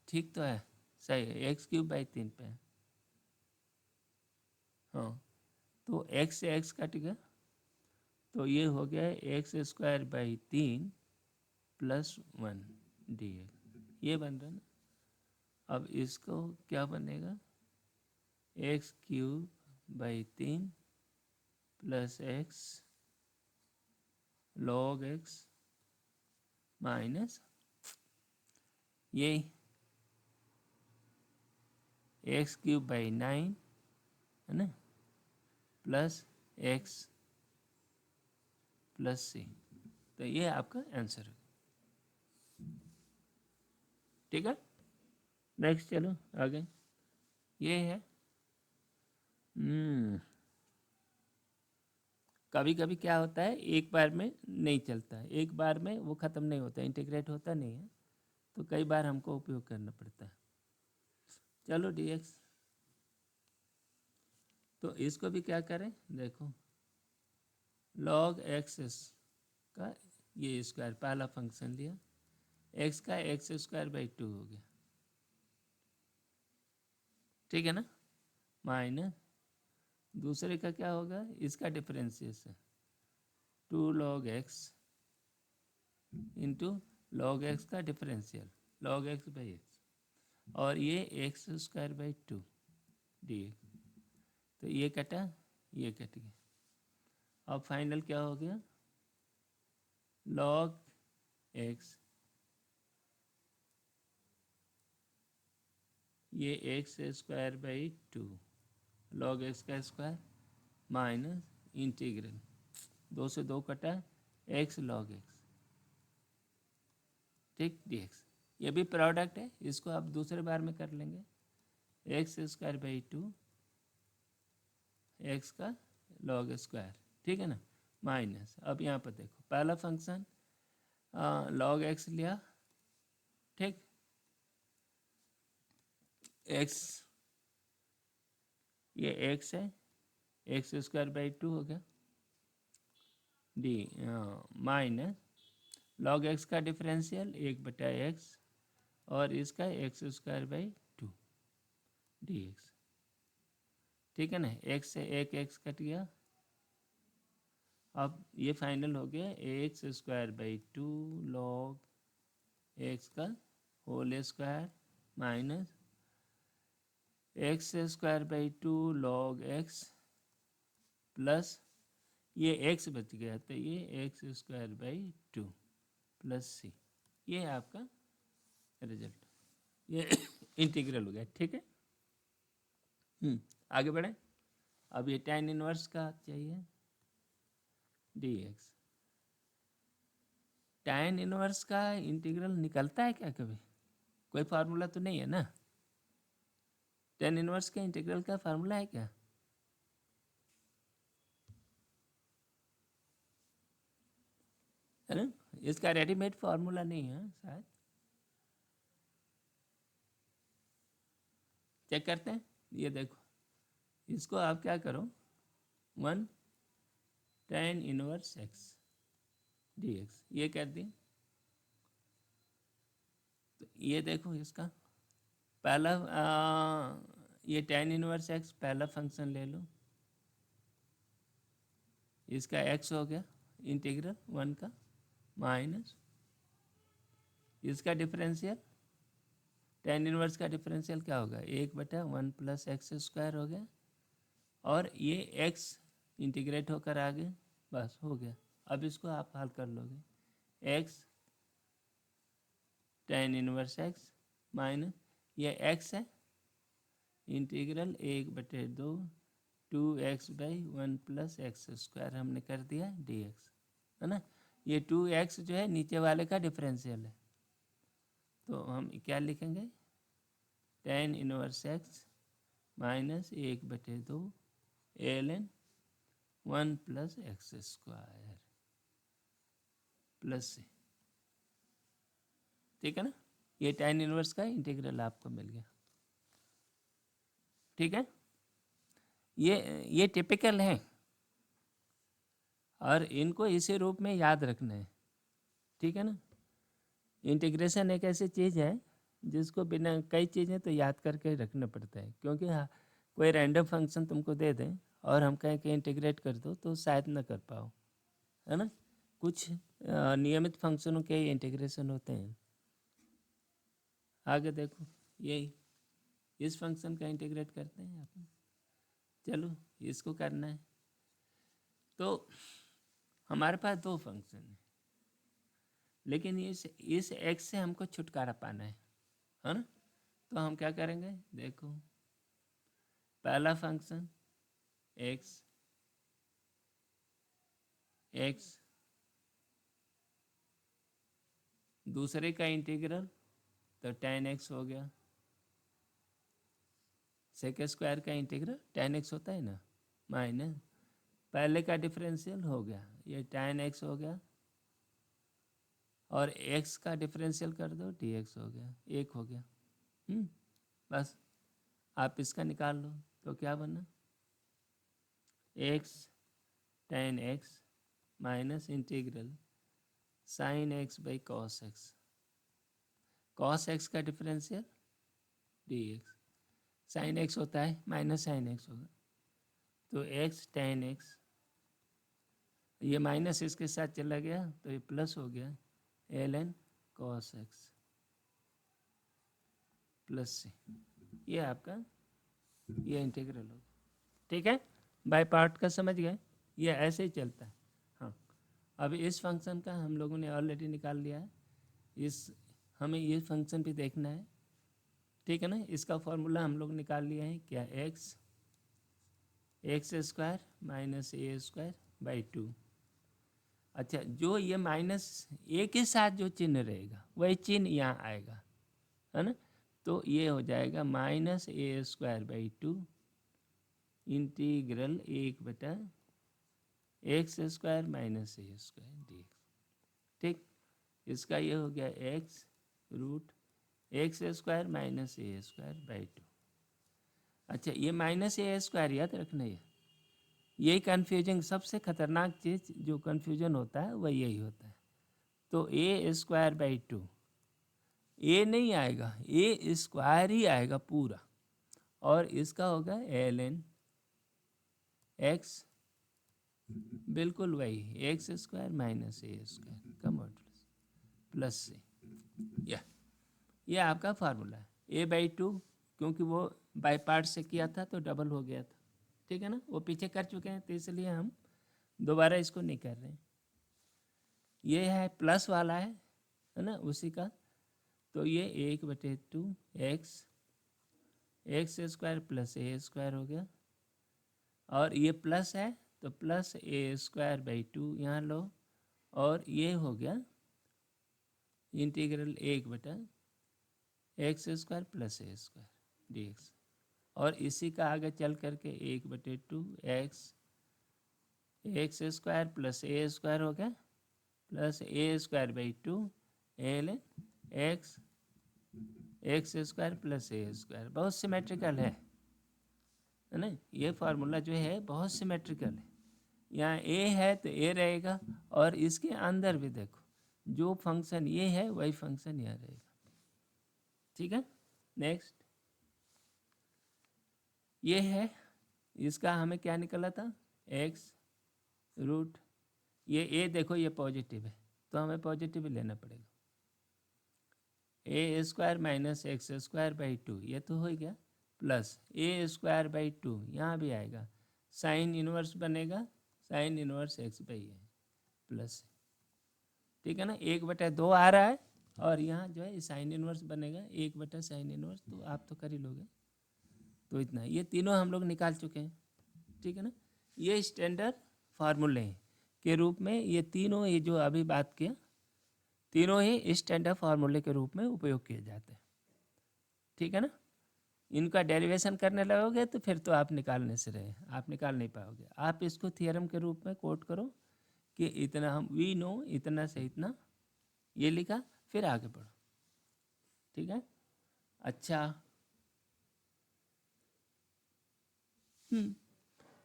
ठीक तो है, सही है, एक्स क्यूब बाई 3 पे है। हाँ, तो एक्स से एक्स कट गया, तो ये हो गया x square by 3 plus 1 D x, ये बन रहा ना। अब इसको क्या बनेगा, x cube by 3 plus x log x minus ये एक्स क्यूब बाई 9 है ना, प्लस एक्स प्लस सी, तो ये आपका आंसर है, ठीक है। नेक्स्ट चलो आगे, ये है कभी कभी क्या होता है, एक बार में नहीं चलता है, एक बार में वो ख़त्म नहीं होता, इंटीग्रेट होता नहीं है, तो कई बार हमको उपयोग करना पड़ता है। चलो डीएक्स, तो इसको भी क्या करें, देखो लॉग एक्स का ये स्क्वायर पहला फंक्शन लिया, एक्स का एक्स स्क्वायर बाई 2 हो गया, ठीक है ना, माइनस दूसरे का क्या होगा, इसका differentiation 2 log x into log x का differential log x by x, और ये एक्स स्क्वायर बाई 2 डी, तो ये कटा, ये कट गया। अब फाइनल क्या हो गया, लॉग एक्स, ये x square by 2 log x का स्क्वायर माइनस इंटीग्रल 2 से 2 कटा, एक्स लॉग एक्स, ठीक डी एक्स, ये भी प्रोडक्ट है, इसको आप दूसरे बार में कर लेंगे, एक्स स्क्वायर बाई 2 एक्स का लॉग स्क्वायर, ठीक है ना, माइनस अब यहाँ पर देखो पहला फंक्शन लॉग एक्स लिया, ठीक, एक्स ये एक्स है, एक्स स्क्वायर बाई 2 हो गया डी, माइनस लॉग एक्स का डिफरेंशियल 1/x और इसका x square by 2 D x, ठीक है ना, एक्स से एक एक्स कट गया, अब ये फाइनल हो गया x square by 2 log x का whole square minus x square by 2 log x plus ये एक्स बच गया, तो ये एक्स स्क्वायर बाई 2 प्लस सी, ये आपका रिजल्ट, ये इंटीग्रल हो गया, ठीक है। आगे बढ़े, अब ये tan इनवर्स का चाहिए डी एक्स, tan इनवर्स का इंटीग्रल निकलता है क्या कभी, कोई फार्मूला तो नहीं है ना, टेन इनवर्स के इंटीग्रल का फार्मूला है क्या? है ना, इसका रेडीमेड फार्मूला नहीं है शायद, चेक करते हैं। ये देखो, इसको आप क्या करो, 1 tan इनवर्स x dx ये कर दिए। तो ये देखो इसका पहला ये tan इनवर्स x पहला फंक्शन ले लो, इसका x हो गया इंटीग्रल 1 का, माइनस इसका डिफरेंशियल, tan इनवर्स का डिफरेंशियल क्या होगा, 1/1 + x² हो गया, और ये x इंटीग्रेट होकर आ गए, बस हो गया। अब इसको आप हल कर लोगे, x tan inverse x minus ये x है, इंटीग्रल 1/2 2x/1 + x² हमने कर दिया dx, है ना। ये 2x जो है नीचे वाले का डिफरेंशियल है, तो हम क्या लिखेंगे, tan inverse x minus 1/2 ln 1 + x² plus से, ठीक है ना। ये tan इनवर्स का इंटीग्रल आपको मिल गया, ठीक है। ये टिपिकल है और इनको इसी रूप में याद रखना है, ठीक है ना। इंटीग्रेशन एक ऐसी चीज़ है जिसको बिना कई चीज़ें तो याद करके रखना पड़ता है, क्योंकि हाँ कोई रैंडम फंक्शन तुमको दे दें और हम कहें कि इंटीग्रेट कर दो तो शायद ना कर पाओ, है ना। कुछ नियमित फंक्शनों के इंटीग्रेशन होते हैं। आगे देखो, यही इस फंक्शन का इंटीग्रेट करते हैं अपन, चलो इसको करना है। तो हमारे पास दो फंक्शन है, लेकिन इस x से हमको छुटकारा पाना है ना। तो हम क्या करेंगे, देखो पहला फंक्शन x दूसरे का इंटीग्रल तो tan x हो गया, सेक स्क्वायर का इंटीग्रल tan x होता है ना, माइनस पहले का डिफरेंशियल हो गया, ये tan x हो गया, और x का डिफरेंशियल कर दो dx हो गया, एक हो गया। बस आप इसका निकाल लो तो क्या बना, x tan x minus integral sin x/cos x, cos x का डिफरेंशियल dx, sin x होता है माइनस sin x होगा, तो x tan x, ये माइनस इसके साथ चला गया तो ये प्लस हो गया ln cos x प्लस से, ये आपका ये इंटीग्रल होगा, ठीक है। बाय पार्ट का समझ गए, ये ऐसे ही चलता है। हाँ, अब इस फंक्शन का हम लोगों ने ऑलरेडी निकाल लिया है, इस हमें ये फंक्शन भी देखना है, ठीक है ना। इसका फॉर्मूला हम लोग निकाल लिया है, क्या, x² माइनस a²/2। अच्छा, जो ये माइनस ए के साथ जो चिन्ह रहेगा वही चिन्ह यहाँ आएगा, है ना। तो ये हो जाएगा -a²/2 integral 1/x² minus a² dx, ठीक। इसका ये हो गया x√x² माइनस a²/2। अच्छा, ये -a² याद रखना, यही कन्फ्यूजिंग सबसे खतरनाक चीज़ जो कन्फ्यूजन होता है वह यही होता है। तो a²/2 ए नहीं आएगा, a² ही आएगा पूरा, और इसका होगा ln x, बिल्कुल वही x² माइनस a² का मॉडुलस प्लस से, ये आपका फार्मूला है। a/2 क्योंकि वो बाय पार्ट से किया था तो डबल हो गया था, ठीक है ना, वो पीछे कर चुके हैं तो इसलिए हम दोबारा इसको नहीं कर रहे हैं। ये है प्लस वाला है ना, उसी का, तो ये 1/2 x² प्लस a² हो गया, और ये प्लस है तो प्लस a²/2 यहाँ लो, और ये हो गया integral 1/x² plus a² dx, और इसी का आगे चल करके 1/2 x square plus a square हो गया plus a square by 2 L x square plus a square. बहुत सिमेट्रिकल है ना। ये फार्मूला जो है बहुत सिमेट्रिकल है। यहाँ ए है तो ए रहेगा और इसके अंदर भी देखो जो फंक्शन ये है वही फंक्शन यहाँ रहेगा। ठीक है। नेक्स्ट ये है, इसका हमें क्या निकला था एक्स रूट, ये ए देखो ये पॉजिटिव है तो हमें पॉजिटिव ही लेना पड़ेगा। A square minus x square by 2 ये तो हो गया प्लस ए स्क्वायर बाई 2 यहाँ भी आएगा, साइन इनवर्स बनेगा sign inverse x by A plus. ठीक है ना, 1/2 आ रहा है और यहाँ जो है साइन इनवर्स बनेगा 1/sin इनवर्स, तो आप तो कर ही लोगे। तो इतना ये तीनों हम लोग निकाल चुके हैं। ठीक है ना, ये स्टैंडर्ड फार्मूले के रूप में ये तीनों, ये जो अभी बात किया तीनों ही स्टैंडर्ड फार्मूले के रूप में उपयोग किए जाते हैं। ठीक है ना, इनका डेरिवेशन करने लगोगे तो फिर तो आप निकालने से रहे, आप निकाल नहीं पाओगे। आप इसको थियरम के रूप में कोट करो कि इतना हम वी नो इतना से इतना, ये लिखा फिर आगे बढ़ो। ठीक है। अच्छा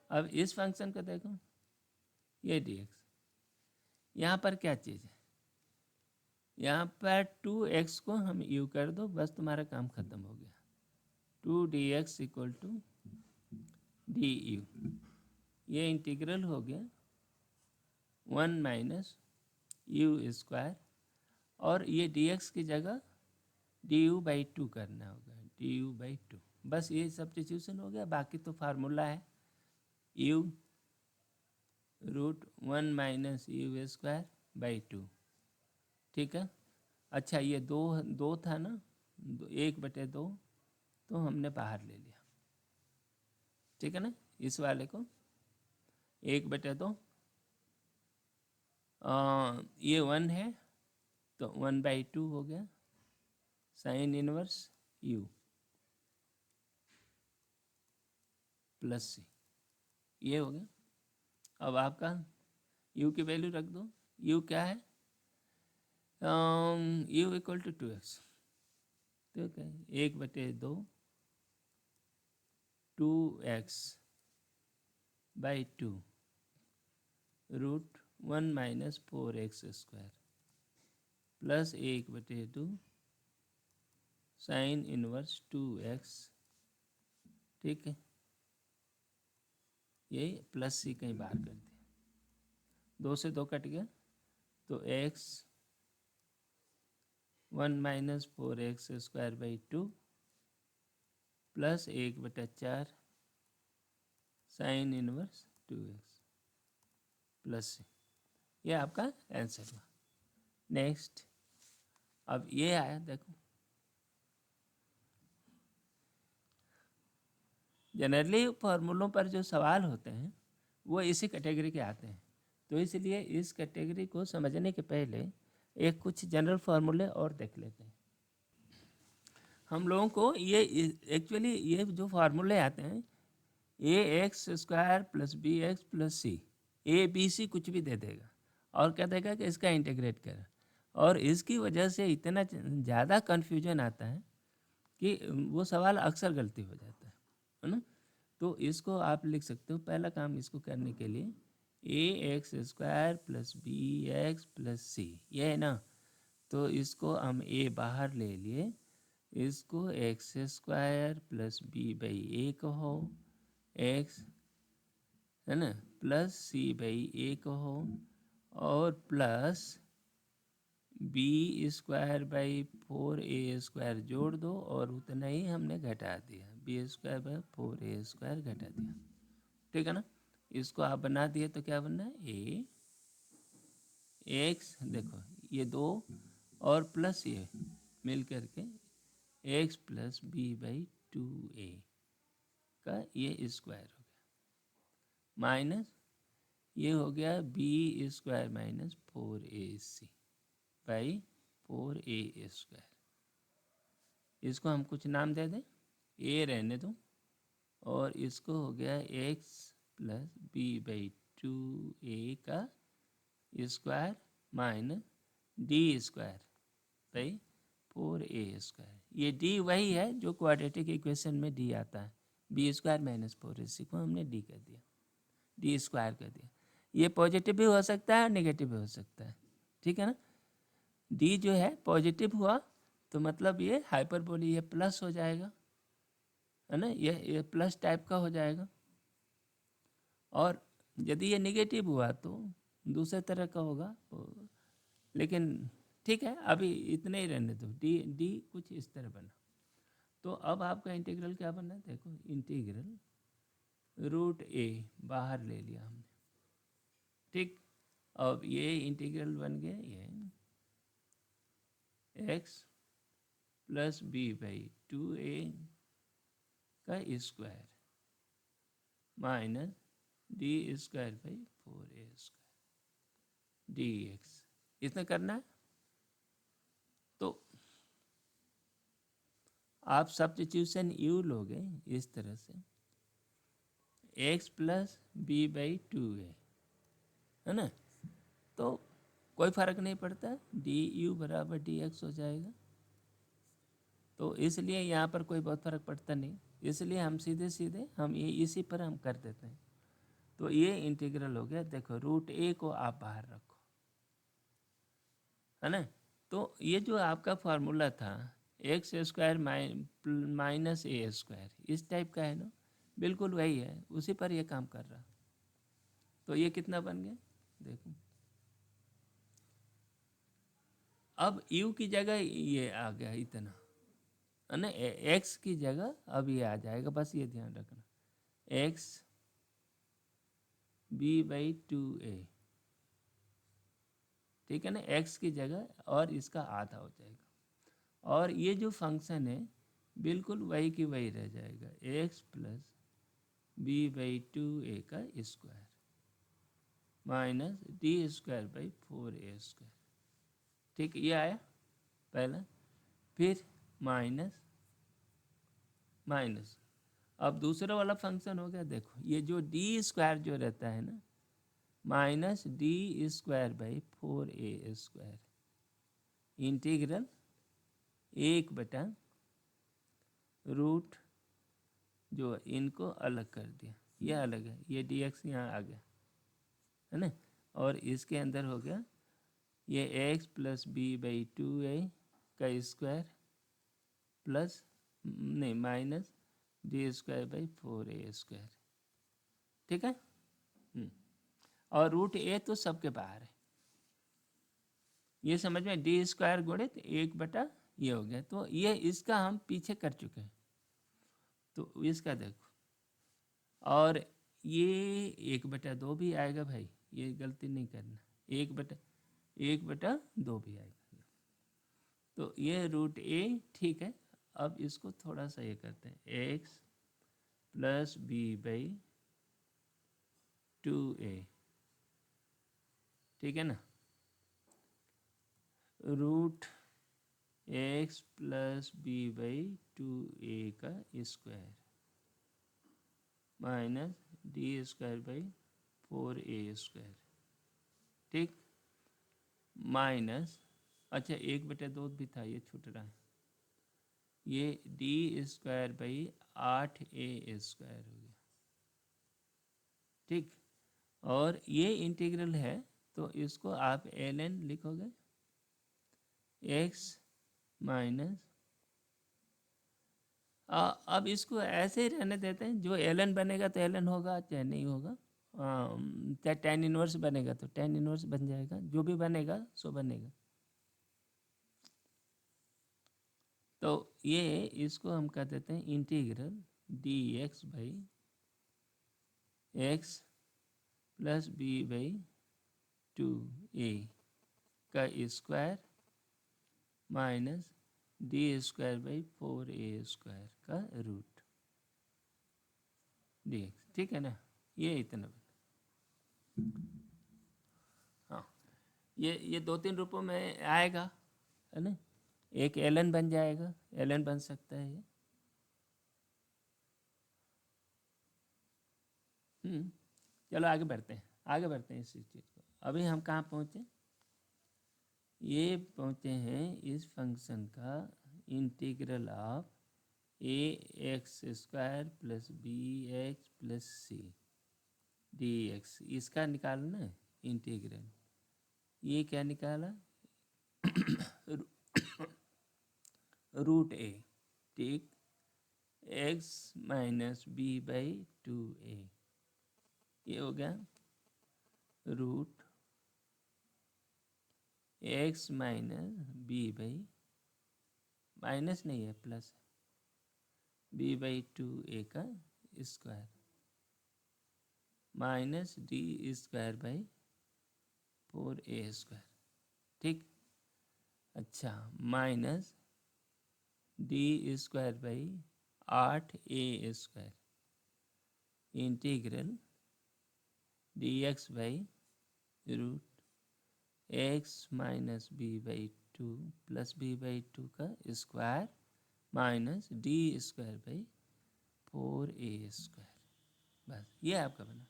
अब इस फंक्शन को देखो, ये dx, यहाँ पर क्या चीज़ है, यहाँ पर 2x को हम u कर दो, बस तुम्हारा काम खत्म हो गया। 2dx इक्वल टू du, ये इंटीग्रल हो गया 1 माइनस यू स्क्वायर, और ये dx की जगह du/2 करना होगा, du/2। बस ये सब्स्टिट्यूशन हो गया, बाकी तो फार्मूला है u root 1 minus u square by 2। ठीक है। अच्छा ये दो था ना, 1/2 तो हमने बाहर ले लिया। ठीक है ना, इस वाले को 1/2, ये 1 है तो 1/2 हो गया साइन इनवर्स u प्लस सी, ये हो गया। अब आपका u की वैल्यू रख दो, u क्या है, u इक्वल टू 2x, तो क्या है 1/2 2x by 2 root 1 minus 4x square plus 1/2 sine inverse 2x। ठीक है, ये प्लस सी कहीं बाहर कर दिया, 2 से 2 कट गया तो x 1 minus 4x square by 2 plus 1/4 sine inverse 2x plus सी, ये आपका आंसर हुआ। नेक्स्ट अब ये आया देखो, जनरली फार्मूलों पर जो सवाल होते हैं वो इसी कैटेगरी के आते हैं, तो इसलिए इस कैटेगरी को समझने के पहले एक कुछ जनरल फार्मूले और देख लेते हैं। हम लोगों को ये एक्चुअली ये जो फार्मूले आते हैं ax square plus b x plus c, a b c कुछ भी दे देगा और क्या देगा कि इसका इंटीग्रेट कर, और इसकी वजह से इतना ज़्यादा कन्फ्यूजन आता है कि वो सवाल अक्सर गलती हो जाता है ना। तो इसको आप लिख सकते हो, पहला काम इसको करने के लिए ax square plus b x plus सी, ये है ना, तो इसको हम a बाहर ले लिए, इसको x square plus b by a कहो, एक्स है ना प्लस सी बाई ए कहो, और plus b square by 4a square जोड़ दो और उतना ही हमने घटा दिया, B square by 4a square घटा दिया। ठीक है ना, इसको आप बना दिए तो क्या बनना है ए एक्स, देखो ये 2 और प्लस ये मिल करके x plus b by 2a का ये स्क्वायर हो गया, माइनस ये हो गया b square minus 4ac by 4a square. इसको हम कुछ नाम दे दें, ए रहने दो, और इसको हो गया x plus b by 2a का square minus d square by 4a²। ये डी वही है जो क्वाड्रेटिक इक्वेशन में डी आता है, बी स्क्वायर माइनस 4ac को हमने डी कर दिया, डी स्क्वायर कर दिया। ये पॉजिटिव भी हो सकता है और नेगेटिव भी हो सकता है, ठीक है ना। डी जो है पॉजिटिव हुआ तो मतलब ये हाइपरबोली, ये प्लस हो जाएगा, है ना, ये प्लस टाइप का हो जाएगा। और यदि ये नेगेटिव हुआ तो दूसरे तरह का होगा। लेकिन ठीक है, अभी इतने ही रहने दो। डी डी कुछ इस तरह बना। तो अब आपका इंटीग्रल क्या बना, देखो इंटीग्रल रूट ए बाहर ले लिया हमने, ठीक। अब ये इंटीग्रल बन गया ये x plus b by 2a का square minus d square by 4a² D x, इतना करना है। तो आप सब्स्टिट्यूशन यू लोगे इस तरह से, x plus b by 2a, है ना, तो कोई फर्क नहीं पड़ता, डी यू बराबर डी एक्स हो जाएगा। तो इसलिए यहाँ पर कोई बहुत फर्क पड़ता नहीं, इसलिए हम सीधे सीधे हम ये इसी पर हम कर देते हैं। तो ये इंटीग्रल हो गया। देखो रूट ए को आप बाहर रखो, है ना। तो ये जो आपका फार्मूला था x square minus a square, इस टाइप का है ना, बिल्कुल वही है, उसी पर ये काम कर रहा। तो ये कितना बन गया देखो, अब u की जगह ये आ गया इतना, है ना, x की जगह अब ये आ जाएगा, बस ये ध्यान रखना, एक्स बी बाई 2a, ठीक है ना, x की जगह, और इसका आधा हो जाएगा। और ये जो फंक्शन है बिल्कुल वही की वही रह जाएगा, x plus b by 2a का square minus d square by 4a², ठीक। ये आया पहला, फिर माइनस माइनस, अब दूसरा वाला फंक्शन हो गया। देखो ये जो डी स्क्वायर जो रहता है ना, minus d square by 4a² integral 1/रूट, जो इनको अलग कर दिया, ये अलग है, ये डी एक्स यहाँ आ गया, है ना, और इसके अंदर हो गया ये x plus b by 2a का स्क्वायर प्लस नहीं minus d square by 4a², ठीक है। और रूट ए तो सबके बाहर है, ये समझ में, डी स्क्वायर गुणित 1/, ये हो गया। तो ये इसका हम पीछे कर चुके हैं, तो इसका देखो, और ये 1/2 भी आएगा भाई, ये गलती नहीं करना, 1/2 भी आएगा। तो ये रूट ए, ठीक है। अब इसको थोड़ा सा ये करते हैं, x plus b by 2a, ठीक है ना, root x plus b by 2a का square minus d square by 4a², ठीक, माइनस, अच्छा 1/2 भी था, ये छूट रहा है, ये डी स्क्वायर बाई 8a² हो गया, ठीक। और ये इंटीग्रल है तो इसको आप ln लिखोगे, एक्स माइनस, अब इसको ऐसे ही रहने देते हैं, जो ln बनेगा तो ln होगा, चाहे नहीं होगा, चाहे tan इनवर्स बनेगा तो tan इनवर्स बन जाएगा, जो भी बनेगा सो बनेगा। तो ये इसको हम कह देते हैं integral D x by x plus b by 2a का square minus d square by 4a² का रूट डी एक्स, ठीक है ना, ये इतना। हाँ, ये 2-3 रूपों में आएगा, है ना, एक ln बन जाएगा, ln बन सकता है ये, चलो आगे बढ़ते हैं इस चीज़ को। अभी हम कहाँ पहुँचे? ये पहुँचे हैं इस फंक्शन का integral of a x square plus b x plus c d x, इसका निकालना है इंटीग्रल। ये क्या निकाला? रूट ए, ठीक, x minus b by 2a, ये हो गया root x minus b by, minus नहीं है प्लस, बी बाई 2a का square minus d square by 4a square, ठीक। अच्छा, minus d square by 8a square integral D x by root x minus b by 2 plus b by 2 का square minus d square by 4a square. बस ये आपका बना,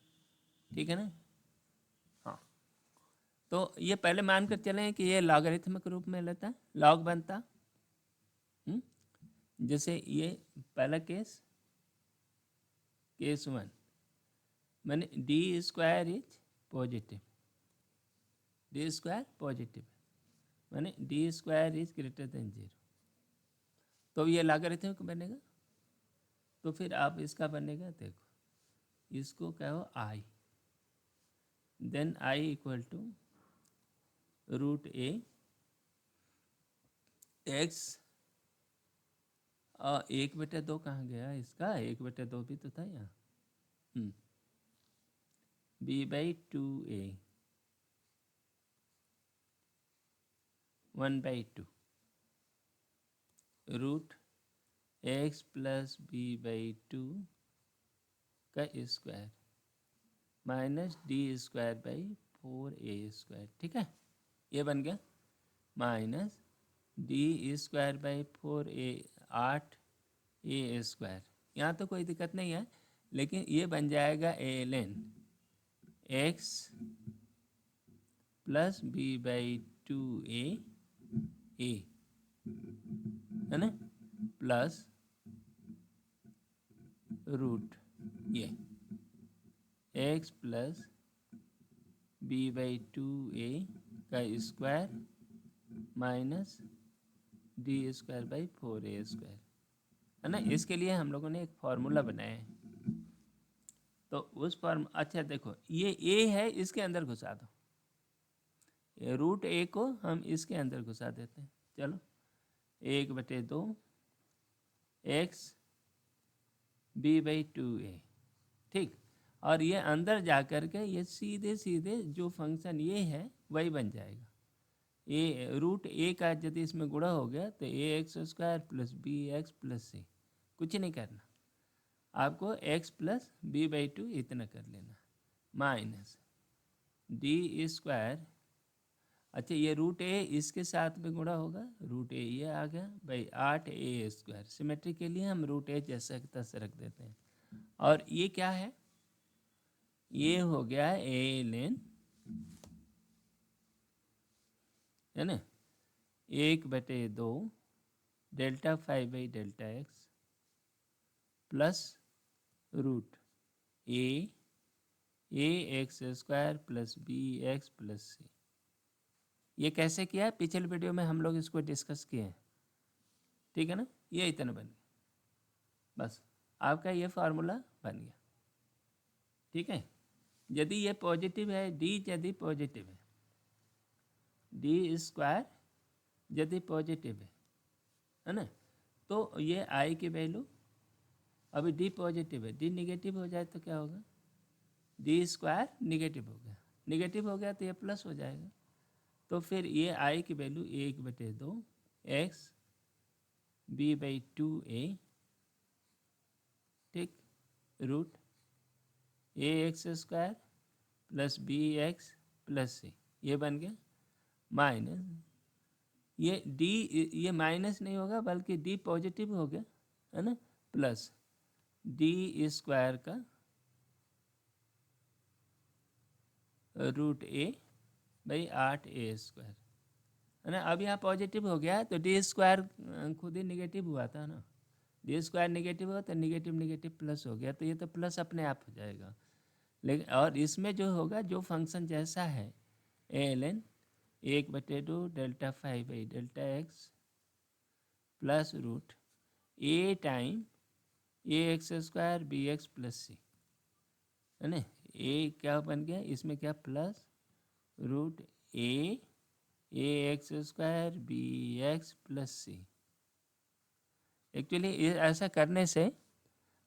ठीक है ना? हाँ, तो ये पहले मानकर चलें कि ये लॉगरिथमिक रूप में लेता है, लॉग बनता। जैसे ये पहला केस 1 मैंने d square is positive, d square positive मैंने d square is greater than 0, तो ये लॉगरिथमिक बनेगा। तो फिर आप इसका बनेगा, देखो इसको कहो I, then I equal to root a x, 1/2 कहाँ गया इसका? 1/2 भी तो था यहाँ, b by 2a 1/2 root x plus b by 2 का square minus d square by 4a square, ठीक है। ये बन गया minus d square by 4a 8a square. यहाँ तो कोई दिक्कत नहीं है, लेकिन ये बन जाएगा ln x plus b by 2a है ना, प्लस रूट ये x plus b by 2a का square minus d square by 4a square, है ना। इसके लिए हम लोगों ने एक फार्मूला बनाया है, तो उस फॉर्म, अच्छा देखो ये a है, इसके अंदर घुसा दो, ये रूट a को हम इसके अंदर घुसा देते हैं। चलो 1/2 एक्स बी बाई 2a, ठीक। और ये अंदर जा कर के ये सीधे सीधे जो फंक्शन ये है वही बन जाएगा। ए रूट ए का यदि इसमें गुणा हो गया तो a x square plus b x plus c, कुछ नहीं करना आपको, एक्स प्लस बी बाई 2 इतना कर लेना, माइनस डी स्क्वायर, अच्छा ये रूट ए इसके साथ में गुणा होगा, रूट ए ये आ गया भाई 8a स्क्वायर, सिमेट्री के लिए हम रूट ए जैसा तैसा रख देते हैं। और ये क्या है? ये हो गया ln, है ना, 1/2 delta 5 by delta x plus root a x square plus b x plus सी। ये कैसे किया है? पिछले वीडियो में हम लोग इसको डिस्कस किए हैं, ठीक है ना। ये इतना बन गया, बस आपका ये फार्मूला बन गया, ठीक है। यदि ये पॉजिटिव है, डी यदि पॉजिटिव है, डी स्क्वायर यदि पॉजिटिव है ना, तो ये आई की वैल्यू, अभी डी पॉजिटिव है, डी निगेटिव हो जाए तो क्या होगा? डी स्क्वायर निगेटिव हो गया, निगेटिव हो गया तो ये प्लस हो जाएगा, तो फिर ये आई की value 1/2 x B by 2a, ठीक, root a x square plus b x plus सी, ये बन गया माइनस, ये डी, ये माइनस नहीं होगा बल्कि डी पॉजिटिव हो गया, है ना, प्लस डी स्क्वायर का रूट ए बाई 8a², है ना। अब यहाँ पॉजिटिव हो गया तो डी स्क्वायर खुद ही निगेटिव हुआ था ना, डी स्क्वायर निगेटिव हुआ तो निगेटिव निगेटिव प्लस हो गया, तो ये तो प्लस अपने आप हो जाएगा। लेकिन और इसमें जो होगा, जो फंक्शन जैसा है ALN 1/2 delta five by delta x plus root a time ax² bx plus c, है ना। ए क्या बन गया इसमें, क्या plus root ax² bx plus c. Actually ऐसा करने से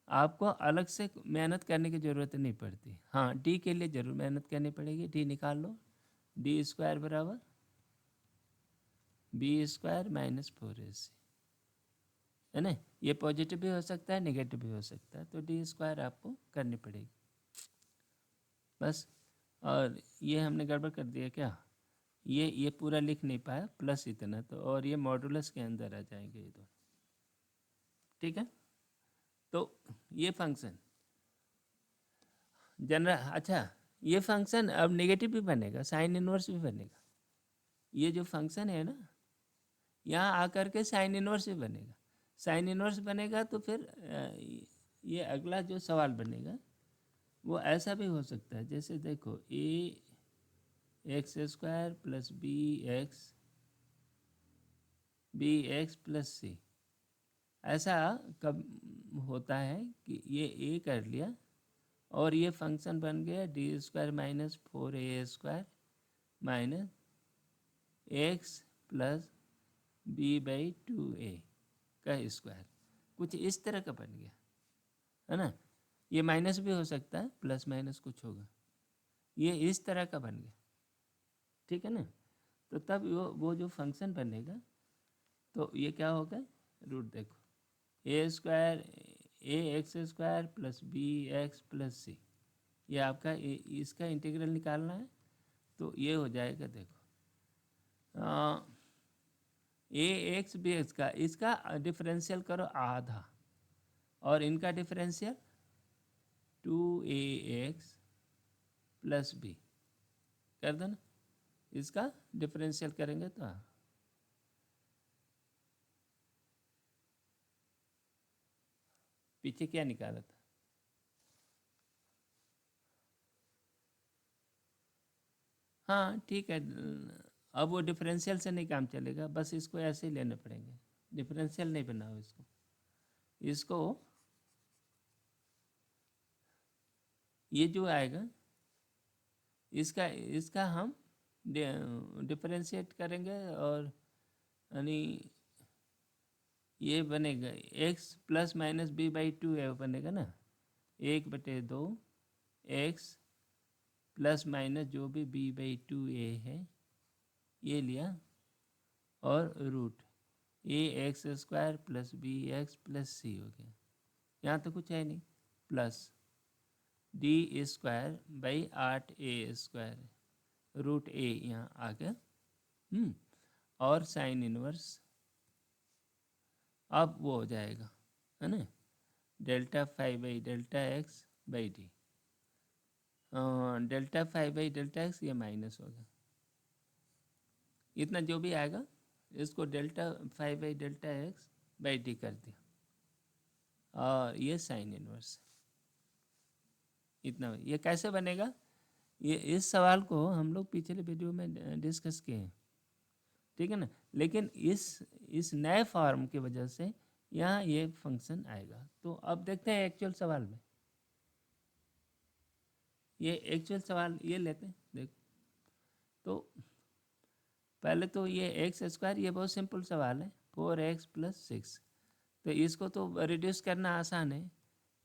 आपको अलग से मेहनत करने की ज़रूरत नहीं पड़ती। हाँ, डी के लिए ज़रूर मेहनत करनी पड़ेगी, डी निकाल लो। d² बराबर b² माइनस 4ac, है ना। ये पॉजिटिव भी हो सकता है, नेगेटिव भी हो सकता है, तो d² आपको करनी पड़ेगी बस। और ये हमने गड़बड़ कर दिया क्या, ये पूरा लिख नहीं पाया, प्लस इतना तो, और ये मॉडुलस के अंदर आ जाएंगे ये दो, ठीक है। तो ये फंक्शन जनरल, अच्छा ये फंक्शन अब नेगेटिव भी बनेगा, साइन इनवर्स भी बनेगा। ये जो फंक्शन है ना, यहाँ आकर के साइन इनवर्स भी बनेगा। साइन इनवर्स बनेगा तो फिर ये अगला जो सवाल बनेगा वो ऐसा भी हो सकता है, जैसे देखो ax² प्लस bx प्लस सी। ऐसा कब होता है कि ये a कर लिया और ये फंक्शन बन गया d² minus 4a² minus x plus b/2a का स्क्वायर, कुछ इस तरह का बन गया, है ना। ये माइनस भी हो सकता है, प्लस माइनस कुछ होगा, ये इस तरह का बन गया, ठीक है ना। तो तब वो जो फंक्शन बनेगा तो ये क्या होगा, रूट देखो ax² प्लस bx प्लस सी, ये आपका इसका इंटीग्रल निकालना है। तो ये हो जाएगा देखो ax bx का, इसका डिफरेंशियल करो आधा, और इनका डिफरेंशियल 2ax प्लस b कर दो ना, इसका डिफरेंशियल करेंगे तो पीछे क्या निकाला था, हाँ ठीक है। अब वो डिफरेंशियल से नहीं काम चलेगा, बस इसको ऐसे ही लेने पड़ेंगे, डिफरेंशियल नहीं बनाओ इसको, इसको ये जो आएगा इसका इसका हम डिफरेंशिएट करेंगे, और यानी ये बनेगा x प्लस माइनस b/2 बनेगा ना, 1/2 x प्लस माइनस जो भी b/2a है ये लिया, और root ax² plus bx plus c हो गया। यहाँ तो कुछ है नहीं, प्लस d²/8a² रूट a यहाँ आ गया, और साइन इनवर्स अब वो हो जाएगा, है ना, delta five by delta x by D. Delta five by delta x ये माइनस होगा, इतना जो भी आएगा इसको delta five by delta x by D कर दिया, और ये साइन इनवर्स इतना। ये कैसे बनेगा, ये इस सवाल को हम लोग पिछले वीडियो में डिस्कस किए हैं, ठीक है ना। लेकिन इस नए फॉर्म की वजह से यहाँ ये फंक्शन आएगा। तो अब देखते हैं एक्चुअल सवाल में, ये एक्चुअल सवाल ये लेते हैं देख। तो पहले तो ये x², ये बहुत सिंपल सवाल है, 4x प्लस 6, तो इसको तो रिड्यूस करना आसान है,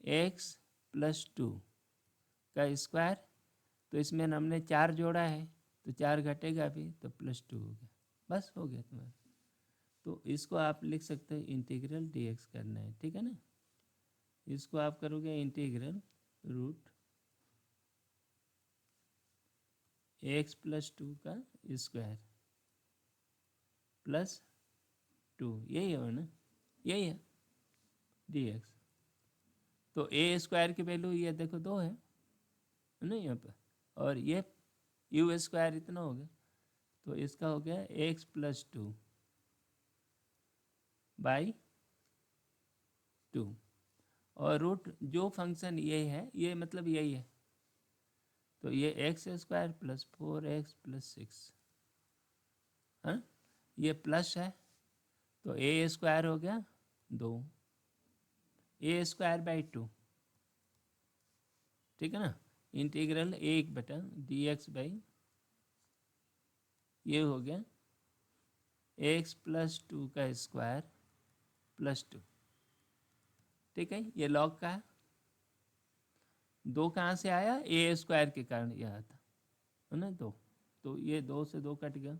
x प्लस 2 का स्क्वायर, तो इसमें हमने 4 जोड़ा है तो 4 घटेगा भी तो प्लस 2 हो गया, बस हो गया तुम्हारा। तो इसको आप लिख सकते हो इंटीग्रल dx करना है, ठीक है ना। इसको आप करोगे इंटीग्रल रूट x प्लस 2 का स्क्वायर प्लस 2, यही है ना, यही है dx। तो a² की वैल्यू ये देखो 2 है ना यहाँ पर, और ये यू स्क्वायर इतना हो गया, तो इसका हो गया एक्स प्लस 2 बाई 2, और रूट जो फंक्शन ये है ये मतलब यही है, तो ये x square plus 4x plus 6, हाँ ये प्लस है, तो ए स्क्वायर हो गया 2, ए स्क्वायर बाई 2, ठीक है ना। इंटीग्रल 1/dx/, ये हो गया एक्स प्लस 2 का स्क्वायर प्लस 2, ठीक है। ये लॉग का है, 2 कहाँ से आया, ए स्क्वायर के कारण यह था, है ना 2, तो ये 2 से 2 कट गया,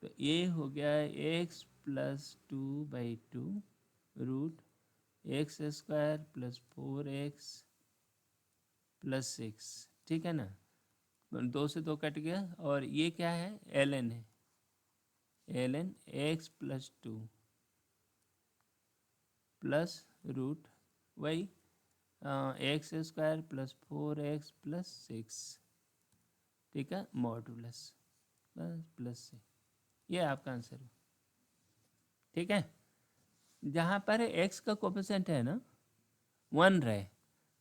तो ये हो गया x plus 2/2 root x square plus 4x plus 6, ठीक है ना। 2 से 2 कट गया, और ये क्या है, ln है, ln एक्स प्लस 2 प्लस रूट वही x square plus 4x plus 6, ठीक है, मॉडुलस प्लस से, ये आपका आंसर है, ठीक है। जहाँ पर x का कोफिशिएंट है ना 1 रहे,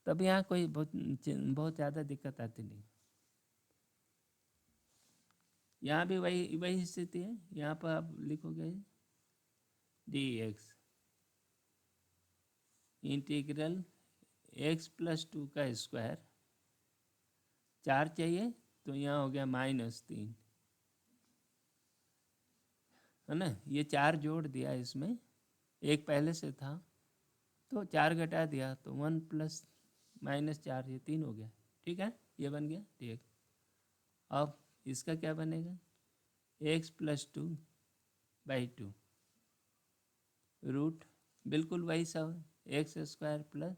तब यहाँ कोई बहुत ज़्यादा दिक्कत आती नहीं। यहाँ भी वही वही स्थिति है, यहाँ पर आप लिखोगे dx इंटीग्रल x प्लस 2 का स्क्वायर, 4 चाहिए तो यहाँ हो गया -3, है ना। ये 4 जोड़ दिया इसमें, एक पहले से था तो 4 घटा दिया, तो 1 प्लस -4 ये 3 हो गया, ठीक है, ये बन गया dx। अब इसका क्या बनेगा, x प्लस 2/2 रूट बिल्कुल वही सब, एक्स स्क्वायर प्लस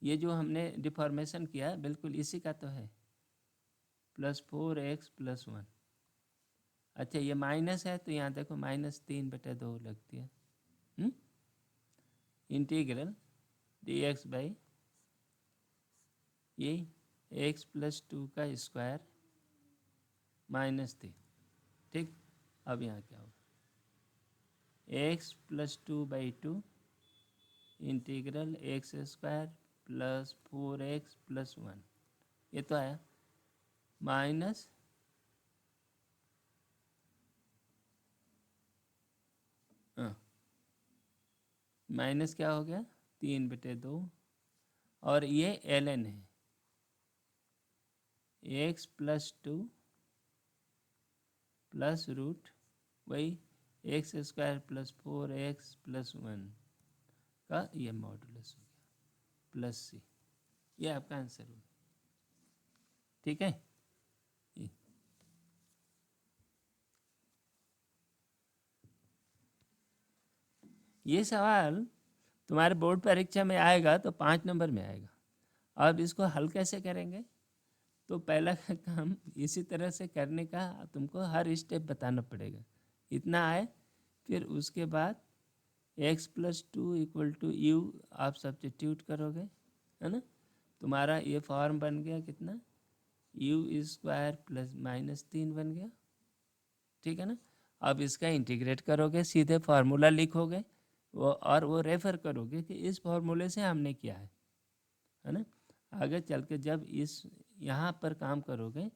ये जो हमने डिफॉर्मेशन किया बिल्कुल इसी का तो है, प्लस 4x प्लस 1। अच्छा ये माइनस है तो यहाँ देखो -3/2 लगती है, इंटीग्रल dx/, ये x प्लस 2 का स्क्वायर -3, ठीक। अब यहाँ क्या होगा, x plus 2/2 integral x square plus 4x plus 1, ये तो आया माइनस माइनस क्या हो गया 3/2, और ये ln है एक्स प्लस 2 प्लस रूट वही x square plus 4x plus 1 का ये मॉडुलस हो गया प्लस c, ये आपका आंसर हो, ठीक है। ये सवाल तुम्हारे बोर्ड परीक्षा में आएगा तो 5 नंबर में आएगा। अब इसको हल कैसे करेंगे, तो पहला काम इसी तरह से करने का तुमको हर स्टेप बताना पड़ेगा, इतना आए, फिर उसके बाद x plus 2 equal to u आप सब्स्टिट्यूट करोगे, है ना। तुम्हारा ये फॉर्म बन गया कितना, यू स्क्वायर प्लस -3 बन गया, ठीक है ना। अब इसका इंटीग्रेट करोगे, सीधे फार्मूला लिखोगे वो, और वो रेफर करोगे कि इस फार्मूले से हमने किया है ना। आगे चल के जब इस यहाँ पर काम करोगे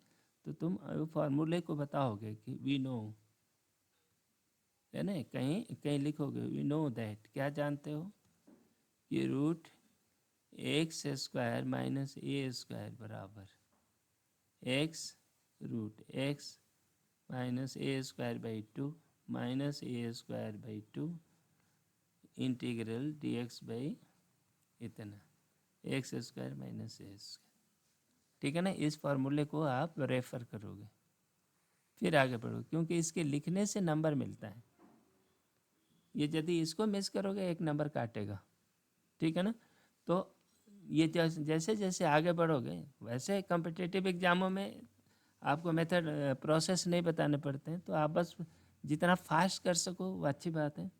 तो तुम फार्मूले को बताओगे कि वी नो, है ना, कहीं कहीं लिखोगे वी नो दैट, क्या जानते हो कि root x square minus a square बराबर x root x minus a square by 2 minus a square by 2 integral dx/, इतना x square minus a square, ठीक है ना। इस फार्मूले को आप रेफर करोगे, फिर आगे बढ़ो, क्योंकि इसके लिखने से नंबर मिलता है, ये यदि इसको मिस करोगे 1 नंबर काटेगा, ठीक है ना। तो ये जैसे जैसे आगे बढ़ोगे वैसे कॉम्पिटिटिव एग्जामों में आपको मेथड प्रोसेस नहीं बताने पड़ते हैं, तो आप बस जितना फास्ट कर सको वो अच्छी बात है,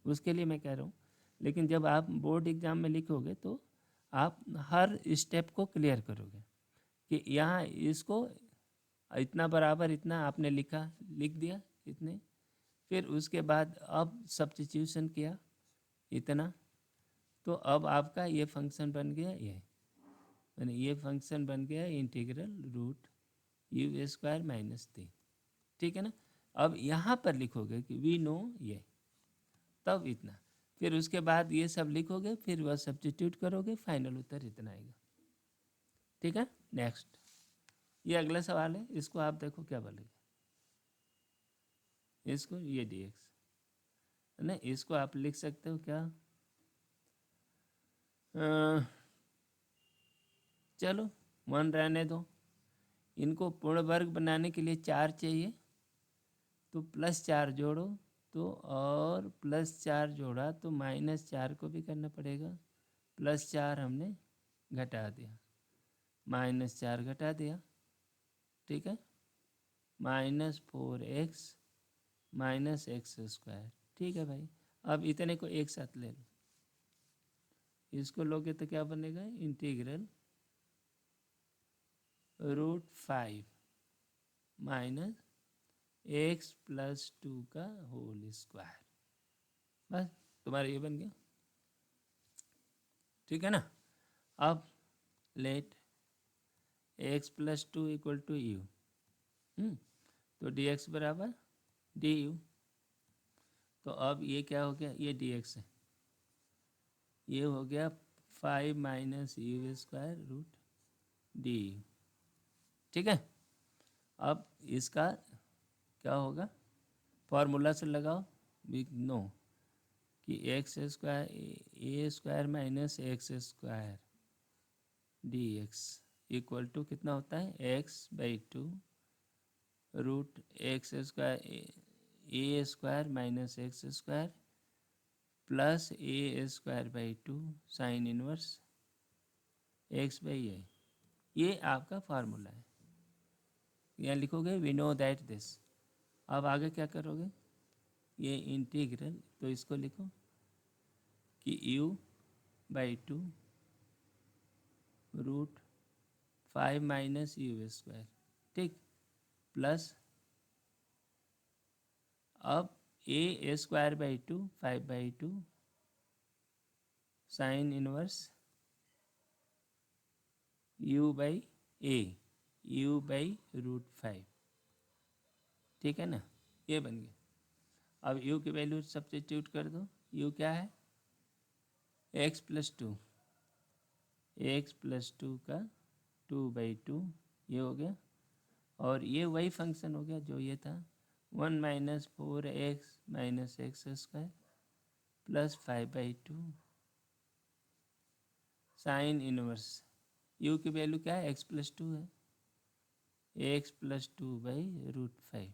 उसके लिए मैं कह रहा हूँ। लेकिन जब आप बोर्ड एग्ज़ाम में लिखोगे तो आप हर स्टेप को क्लियर करोगे कि यहाँ इसको इतना बराबर इतना आपने लिख दिया इतने, फिर उसके बाद अब सब्स्टिट्यूशन किया इतना, तो अब आपका ये फंक्शन बन गया ये, यानी ये फंक्शन बन गया integral root u square minus 3। ठीक है ना। अब यहाँ पर लिखोगे कि वी नो ये, तब इतना, फिर उसके बाद ये सब लिखोगे, फिर वह सब्स्टिट्यूट करोगे, फाइनल उत्तर इतना आएगा। ठीक है। नेक्स्ट, ये अगला सवाल है, इसको आप देखो क्या बोलेगा। इसको ये dx है ना, इसको आप लिख सकते हो क्या, चलो 1 रहने दो। इनको पूर्ण वर्ग बनाने के लिए 4 चाहिए, तो +4 जोड़ो, तो और +4 जोड़ा तो -4 को भी करना पड़ेगा, +4 हमने घटा दिया, -4 घटा दिया। ठीक है। -4x -x²। ठीक है भाई, अब इतने को एक साथ ले लो, इसको लोगे तो क्या बनेगा, इंटीग्रल √5 -x + 2 का होल स्क्वायर। बस तुम्हारा ये बन गया। ठीक है ना। अब लेट x + 2 = u, तो dx बराबर du। तो अब ये क्या हो गया, ये dx है, ये हो गया 5 - u² √du। ठीक है। अब इसका क्या होगा, फॉर्मूला से लगाओ, वी नो कि x² a² - x² dx = कितना होता है, x/2 √x² a² - x² plus a²/2 sine inverse x/a। ये आपका फार्मूला है, यहाँ लिखोगे वी नो दैट दिस। अब आगे क्या करोगे, ये इंटीग्रल, तो इसको लिखो कि u/2 √5 - u²। ठीक, प्लस अब a²/2 5/2 sine inverse u/a u/√5। ठीक है ना, ये बन गया। अब u की वैल्यू सब्स्टिट्यूट कर दो, u क्या है, x + 2, x + 2 का 2/2, ये हो गया, और ये वही फंक्शन हो गया जो ये था, 1 - 4x - x² plus 5/2 sine inverse, u की वैल्यू क्या है, x + 2 है, x + 2/√5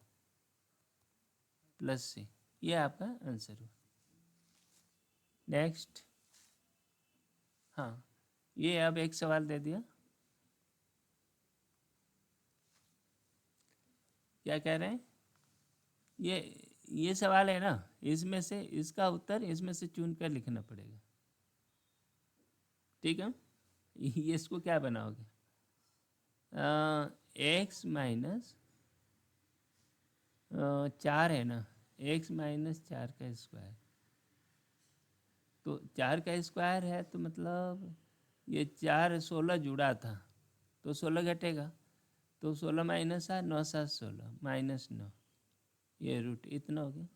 प्लस c। ये आपका आंसर हुआ। नेक्स्ट, हाँ, ये अब एक सवाल दे दिया, क्या कह रहे हैं, ये सवाल है ना, इसमें से इसका उत्तर इसमें से चुन कर लिखना पड़ेगा। ठीक है। ये इसको क्या बनाओगे, x माइनस 4 है ना, x - 4 का स्क्वायर, तो 4 का स्क्वायर है तो मतलब ये 4 16 जुड़ा था, तो 16 घटेगा, तो 16 - 8 9 7 16 -9, ये रूट इतना हो गया।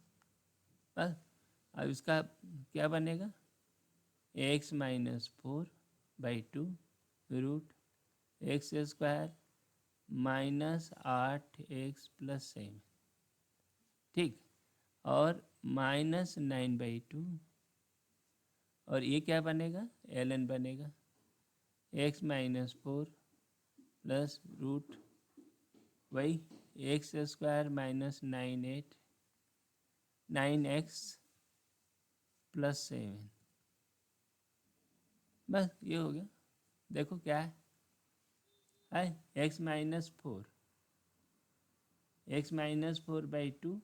बस अब इसका क्या बनेगा, x - 4/2 √x² -8x + 7। ठीक, और -9/2, और ये क्या बनेगा, ln बनेगा, x - 4 प्लस रूट वही x² -9x + 7। बस ये हो गया। देखो क्या है x - 4, x - 4/2,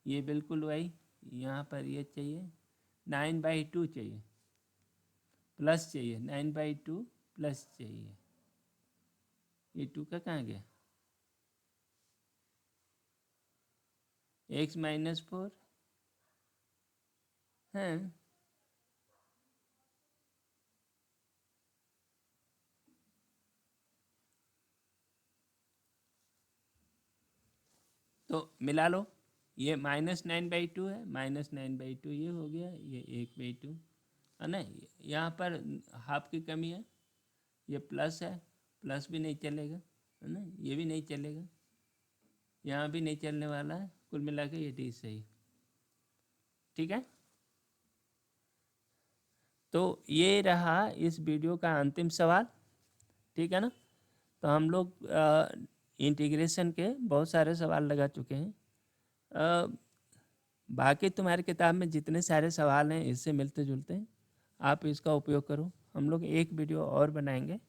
ये बिल्कुल वही, यहाँ पर ये चाहिए 9/2 चाहिए, प्लस चाहिए 9/2 प्लस चाहिए, ये 2 का कहाँ गया, x माइनस 4 है। तो मिला लो, ये -9/2 है, -9/2 ये हो गया, ये 1/2 है ना। यहाँ पर हाफ की कमी है, ये प्लस है, प्लस भी नहीं चलेगा है ना, ये भी नहीं चलेगा, यहाँ भी नहीं चलने वाला है, कुल मिला के ये डी सही। ठीक है, तो ये रहा इस वीडियो का अंतिम सवाल। ठीक है ना, तो हम लोग इंटीग्रेशन के बहुत सारे सवाल लगा चुके हैं। बाकी तुम्हारी किताब में जितने सारे सवाल हैं इससे मिलते जुलते हैं, आप इसका उपयोग करो। हम लोग एक वीडियो और बनाएंगे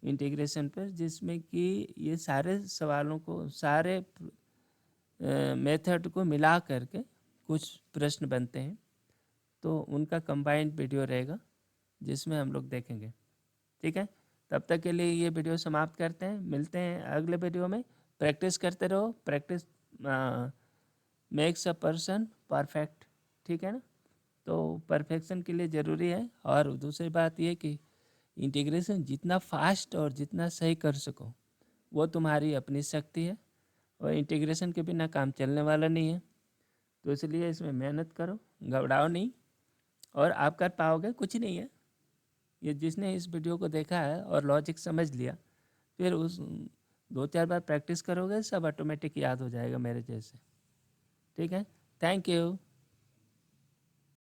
इंटीग्रेशन पर, जिसमें कि ये सारे सवालों को, सारे मेथड को मिला करके कुछ प्रश्न बनते हैं, तो उनका कंबाइंड वीडियो रहेगा जिसमें हम लोग देखेंगे। ठीक है, तब तक के लिए ये वीडियो समाप्त करते हैं, मिलते हैं अगले वीडियो में। प्रैक्टिस करते रहो, practice makes a person perfect. ठीक है ना, तो परफेक्शन के लिए ज़रूरी है। और दूसरी बात ये कि इंटीग्रेशन जितना फास्ट और जितना सही कर सको वो तुम्हारी अपनी शक्ति है, और इंटीग्रेशन के बिना काम चलने वाला नहीं है। तो इसलिए इसमें मेहनत करो, घबराओ नहीं, और आप कर पाओगे। कुछ नहीं है, ये जिसने इस वीडियो को देखा है और लॉजिक समझ लिया, फिर उस 2-4 बार प्रैक्टिस करोगे, सब ऑटोमेटिक याद हो जाएगा मेरे जैसे। ठीक है, थैंक यू।